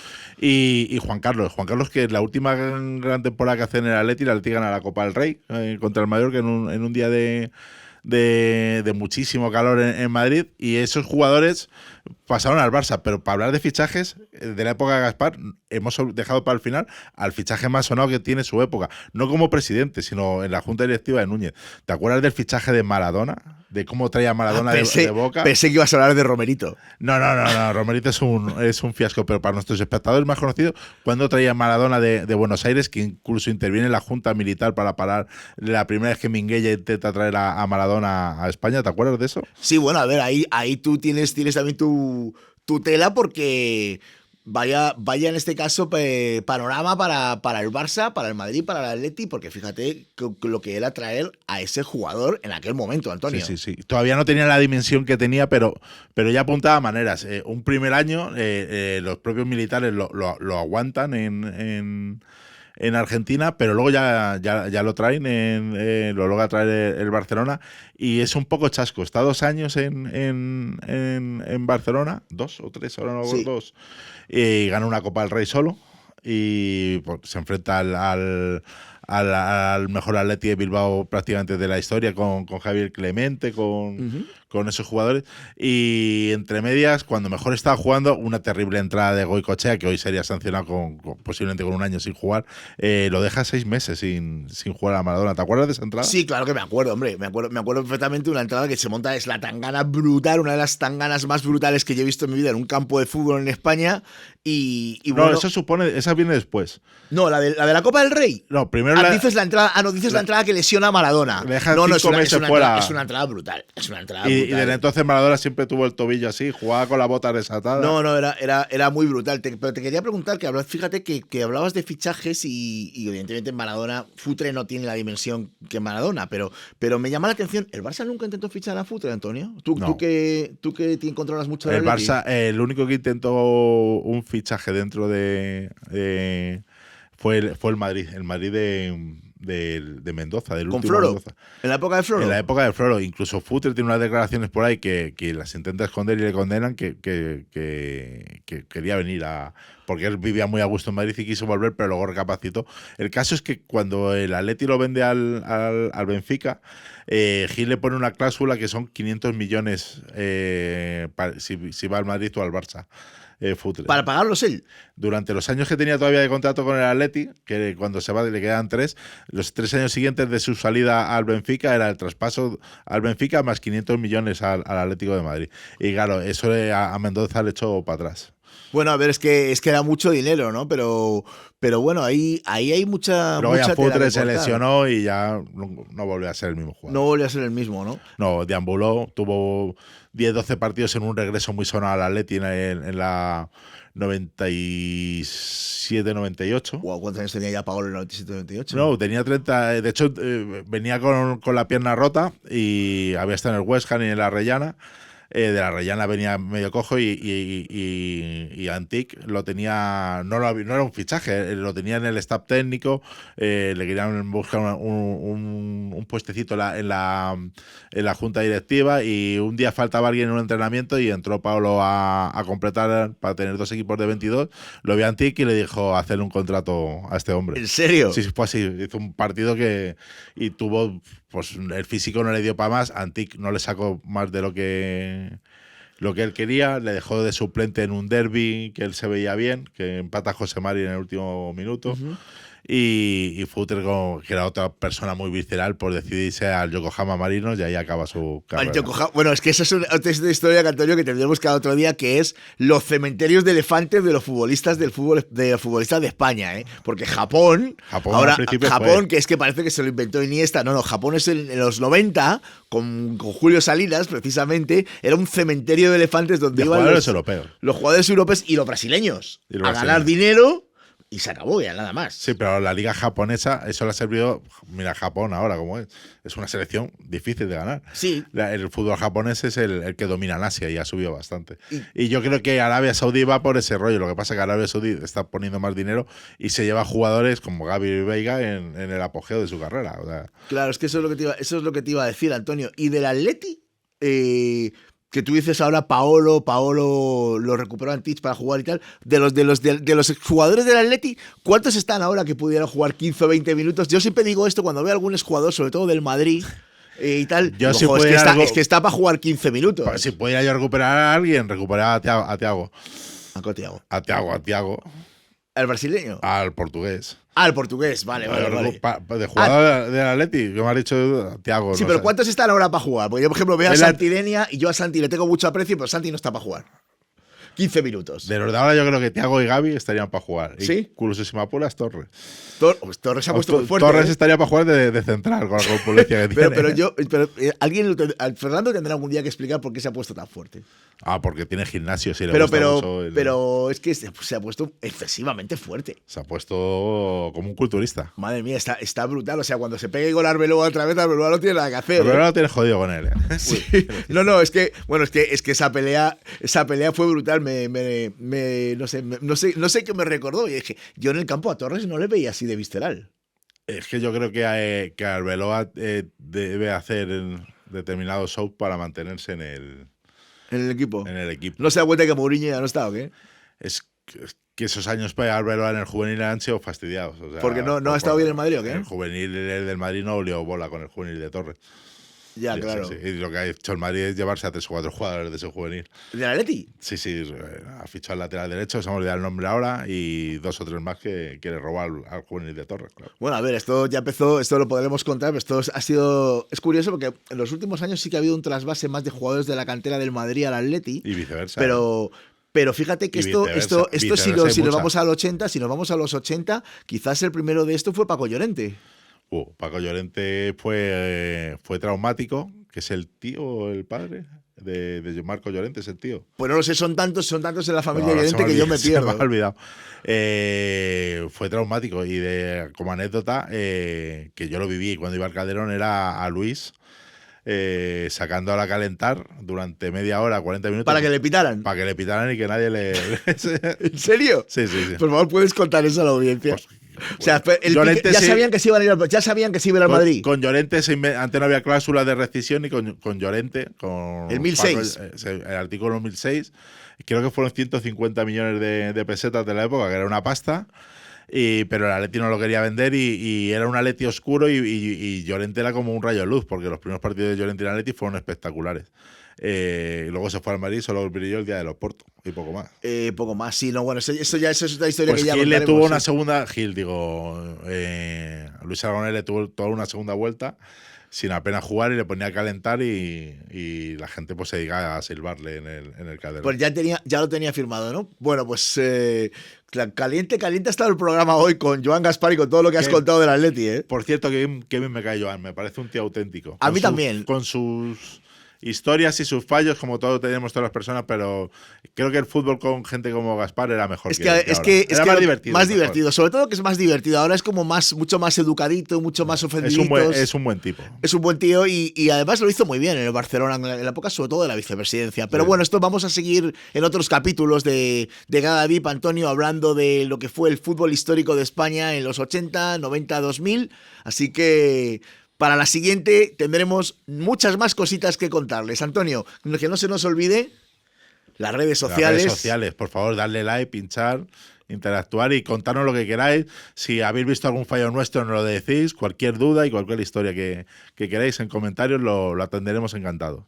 Speaker 2: Y Juan Carlos. Juan Carlos, que la última gran temporada que hace en el Atleti, el Atleti gana la Copa del Rey contra el Mallorca en un día de muchísimo calor en Madrid, y esos jugadores pasaron al Barça. Pero para hablar de fichajes de la época de Gaspar, hemos dejado para el final al fichaje más sonado que tiene su época, no como presidente, sino en la junta directiva de Núñez. ¿Te acuerdas del fichaje de Maradona? De cómo traía Maradona de Boca.
Speaker 1: Pensé que ibas a hablar de Romerito.
Speaker 2: No, Romerito es un fiasco, pero para nuestros espectadores más conocidos, cuando traía Maradona de Buenos Aires, que incluso interviene en la junta militar para parar la primera vez que Minguella intenta traer a Maradona a España. ¿Te acuerdas de eso?
Speaker 1: Sí, bueno, a ver, ahí tú tienes también tu tela, porque vaya en este caso panorama para el Barça, para el Madrid, para el Atleti, porque fíjate lo que era traer a ese jugador en aquel momento, Antonio.
Speaker 2: Sí. Todavía no tenía la dimensión que tenía, pero ya apuntaba maneras. Un primer año los propios militares lo aguantan en Argentina, pero luego ya lo traen, lo logra traer el Barcelona, y es un poco chasco. Está 2 años en Barcelona, 2 o 3, ahora no,
Speaker 1: Sí.
Speaker 2: 2, y gana una Copa del Rey solo, y pues, se enfrenta al mejor Atleti de Bilbao prácticamente de la historia, con Javier Clemente, con esos jugadores. Y entre medias, cuando mejor estaba jugando, una terrible entrada de Goicoechea, que hoy sería sancionado posiblemente con 1 año sin jugar, lo deja 6 meses sin jugar a Maradona. ¿Te acuerdas de esa entrada?
Speaker 1: Sí, claro que me acuerdo, hombre. Me acuerdo perfectamente de una entrada que se monta, es la tangana brutal, una de las tanganas más brutales que yo he visto en mi vida en un campo de fútbol en España. Y
Speaker 2: no,
Speaker 1: bueno,
Speaker 2: esa viene después.
Speaker 1: No, la de la Copa del Rey.
Speaker 2: No, primero
Speaker 1: dices la entrada. La entrada que lesiona a Maradona.
Speaker 2: Le deja
Speaker 1: No,
Speaker 2: 5 meses fuera.
Speaker 1: Es una entrada brutal. Es una entrada
Speaker 2: Y
Speaker 1: brutal.
Speaker 2: desde entonces Maradona siempre tuvo el tobillo así, jugaba con la bota desatada.
Speaker 1: No, era muy brutal. Pero te quería preguntar, fíjate que hablabas de fichajes y evidentemente Maradona, Futre no tiene la dimensión que Maradona, pero me llama la atención, ¿el Barça nunca intentó fichar a Futre, Antonio?
Speaker 2: No.
Speaker 1: Tú que te controlas mucho del
Speaker 2: El
Speaker 1: Atleti.
Speaker 2: Barça, el único que intentó un fichaje dentro fue el Madrid, de Mendoza, del
Speaker 1: ¿Con
Speaker 2: último
Speaker 1: Floro?
Speaker 2: Mendoza.
Speaker 1: ¿En la época de Floro?
Speaker 2: En la época de Floro. Incluso Futre tiene unas declaraciones por ahí que las intenta esconder y le condenan, que quería venir porque él vivía muy a gusto en Madrid y quiso volver, pero luego recapacitó. El caso es que cuando el Atleti lo vende al Benfica, Gil le pone una cláusula que son 500 millones si va al Madrid o al Barça. Futre.
Speaker 1: Para pagarlos él.
Speaker 2: Durante los años que tenía todavía de contrato con el Atleti, que cuando se va le quedan 3, los 3 años siguientes de su salida al Benfica era el traspaso al Benfica más 500 millones al Atlético de Madrid. Y claro, eso a Mendoza le echó para atrás.
Speaker 1: Bueno, a ver, es que era mucho dinero, ¿no? Pero bueno, ahí hay mucha.
Speaker 2: Luego
Speaker 1: mucha
Speaker 2: ya
Speaker 1: tela
Speaker 2: Futre
Speaker 1: que
Speaker 2: se
Speaker 1: cortar.
Speaker 2: lesionó y ya no volvió a ser el mismo jugador.
Speaker 1: No volvió a ser el mismo, ¿no?
Speaker 2: No, deambuló, tuvo 10-12 partidos en un regreso muy sonado al Atleti en la 97-98.
Speaker 1: Wow, ¿cuántos años tenía ya Paolo en el 97-98?
Speaker 2: No, tenía 30. De hecho, venía con la pierna rota y había estado en el West Ham y en la Rellana. De la Rellana venía medio cojo y Antic lo tenía, no era un fichaje, lo tenía en el staff técnico, le querían buscar un puestecito en la junta directiva, y un día faltaba alguien en un entrenamiento y entró Pablo a completar para tener 2 equipos de 22, lo vio Antic y le dijo hacerle un contrato a este hombre.
Speaker 1: ¿En serio?
Speaker 2: Sí, fue así, hizo un partido y tuvo, pues el físico no le dio para más, Antic no le sacó más de lo que él quería, le dejó de suplente en un derbi que él se veía bien, que empata a José Mari en el último minuto. y Futre, que era otra persona muy visceral, pues decidirse al Yokohama Marinos y ahí acaba su carrera.
Speaker 1: Bueno, es que esa es otra historia, Antonio, que tendremos cada otro día, que es los cementerios de elefantes de los futbolistas del fútbol, de los futbolistas de España, ¿eh? Porque Japón ahora Japón, que es que parece que se lo inventó Iniesta, no, Japón es en los 90, con Julio Salinas, precisamente, era un cementerio de elefantes donde iban los jugadores europeos y los brasileños a ganar dinero. Y se acabó ya, nada más.
Speaker 2: Sí, pero la liga japonesa, eso le ha servido. Mira, Japón ahora, como es una selección difícil de ganar.
Speaker 1: Sí.
Speaker 2: El fútbol japonés es el que domina en Asia y ha subido bastante. Y yo creo que Arabia Saudí va por ese rollo. Lo que pasa es que Arabia Saudí está poniendo más dinero y se lleva jugadores como Gavi y Veiga en el apogeo de su carrera. O sea,
Speaker 1: claro, es que eso es lo que te iba a decir, Antonio. Y del Atleti, que tú dices ahora Paolo lo recuperó Antich para jugar y tal, de los jugadores del Atleti, ¿cuántos están ahora que pudieran jugar 15 o 20 minutos? Yo siempre digo esto cuando veo a algún jugador, sobre todo del Madrid y tal,
Speaker 2: yo
Speaker 1: digo, es que está para jugar 15 minutos.
Speaker 2: Si pudiera yo recuperar a alguien, recuperar a Thiago.
Speaker 1: ¿A Thiago? ¿Al brasileño?
Speaker 2: Al portugués.
Speaker 1: Al portugués, vale.
Speaker 2: De jugador del Atleti, que me ha dicho Thiago.
Speaker 1: Sí, pero sé. ¿Cuántos están ahora para jugar? Porque yo, por ejemplo, veo a Santi Denia y yo a Santi le tengo mucho aprecio, pero Santi no está para jugar. 15 minutos.
Speaker 2: De los de ahora yo creo que Thiago y Gavi estarían para jugar.
Speaker 1: ¿Sí?
Speaker 2: Incluso si me apuras, Torres.
Speaker 1: Torres se ha puesto muy fuerte.
Speaker 2: Torres estaría para jugar de central con la corpulencia que tiene.
Speaker 1: Pero Fernando tendrá algún día que explicar por qué se ha puesto tan fuerte.
Speaker 2: Porque tiene gimnasio, sí, le gusta mucho.
Speaker 1: Pero es que se ha puesto excesivamente fuerte. Se
Speaker 2: ha puesto como un culturista.
Speaker 1: Madre mía, está brutal. O sea, cuando se pegue con Arbeloa otra vez, Arbeloa no tiene nada que hacer.
Speaker 2: Arbeloa lo tiene jodido con él.
Speaker 1: Sí. No, es que esa pelea fue brutal. No sé qué me recordó. Y es que yo en el campo a Torres no le veía así de visceral.
Speaker 2: Es que yo creo que Arbeloa debe hacer determinado show para mantenerse en el
Speaker 1: equipo.
Speaker 2: En el equipo.
Speaker 1: ¿No se da cuenta que Mourinho ya no está o qué?
Speaker 2: Es que esos años para Arbeloa en el juvenil han sido fastidiados. O sea,
Speaker 1: ¿porque no ha estado bien en Madrid o qué?
Speaker 2: El juvenil del Madrid no olió bola con el juvenil de Torres.
Speaker 1: Ya, sí, claro.
Speaker 2: Sí. Y lo que ha hecho el Madrid es llevarse a 3 o 4 jugadores de ese juvenil.
Speaker 1: ¿De la Atleti?
Speaker 2: Sí. Ha fichado al lateral derecho, se me ha olvidado el nombre ahora, y 2 o 3 más que quiere robar al juvenil de Torres. Claro.
Speaker 1: Bueno, a ver, esto ya empezó, esto lo podremos contar, pero es curioso porque en los últimos años sí que ha habido un trasvase más de jugadores de la cantera del Madrid al Atleti.
Speaker 2: Y viceversa.
Speaker 1: Pero fíjate que esto si nos vamos a los 80, quizás el primero de esto fue Paco Llorente.
Speaker 2: Paco Llorente fue traumático, que es el tío o el padre de Marco Llorente, es el tío.
Speaker 1: Pues no lo sé, son tantos en la familia Llorente que yo me pierdo.
Speaker 2: Se me ha olvidado. Fue traumático y como anécdota, que yo lo viví cuando iba al Calderón, era a Luis sacando a calentar durante media hora, 40 minutos.
Speaker 1: ¿Para que le pitaran?
Speaker 2: Para que le pitaran y que nadie le...
Speaker 1: ¿En serio?
Speaker 2: Sí.
Speaker 1: Por favor, ¿puedes contar eso a la audiencia? O sea, ya sabían que se iban a ir al Madrid.
Speaker 2: Con Llorente, antes no había cláusula de rescisión, y con Llorente, con
Speaker 1: el 1006.
Speaker 2: El artículo 1006, creo que fueron 150 millones de pesetas de la época, que era una pasta. Pero el Atleti no lo quería vender y era un Atleti oscuro y Llorente era como un rayo de luz, porque los primeros partidos de Llorente en Atleti fueron espectaculares. Y luego se fue al Madrid, solo brilló el día de los Porto y poco más.
Speaker 1: Poco más, sí, no, bueno, eso es otra historia
Speaker 2: pues
Speaker 1: que ya
Speaker 2: Gil
Speaker 1: le
Speaker 2: tuvo una segunda, Luis Aragonés le tuvo toda una segunda vuelta sin apenas jugar y le ponía a calentar y la gente pues se dedicaba a silbarle en el Calderón.
Speaker 1: Pues ya lo tenía firmado, ¿no? Bueno, pues caliente ha estado el programa hoy con Joan Gaspar y con todo lo que has contado del Atleti, ¿eh?
Speaker 2: Por cierto, que bien me cae Joan, me parece un tío auténtico.
Speaker 1: A mí también.
Speaker 2: Con sus historias y sus fallos, como todo tenemos todas las personas, pero creo que el fútbol con gente como Gaspar era mejor.
Speaker 1: Es más divertido, sobre todo que es más divertido. Ahora es como mucho más educadito, mucho más ofendidito.
Speaker 2: Es un buen tipo.
Speaker 1: Es un buen tío y además lo hizo muy bien en el Barcelona, en la época sobre todo de la vicepresidencia. Pero bueno, esto vamos a seguir en otros capítulos de Cada VIP, Antonio, hablando de lo que fue el fútbol histórico de España en los 80, 90, 2000. Así que para la siguiente tendremos muchas más cositas que contarles. Antonio, que no se nos olvide las redes sociales.
Speaker 2: Las redes sociales, por favor, darle like, pinchar, interactuar y contarnos lo que queráis. Si habéis visto algún fallo nuestro, nos lo decís. Cualquier duda y cualquier historia que queráis en comentarios lo atenderemos encantado.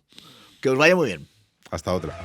Speaker 1: Que os vaya muy bien.
Speaker 2: Hasta otra.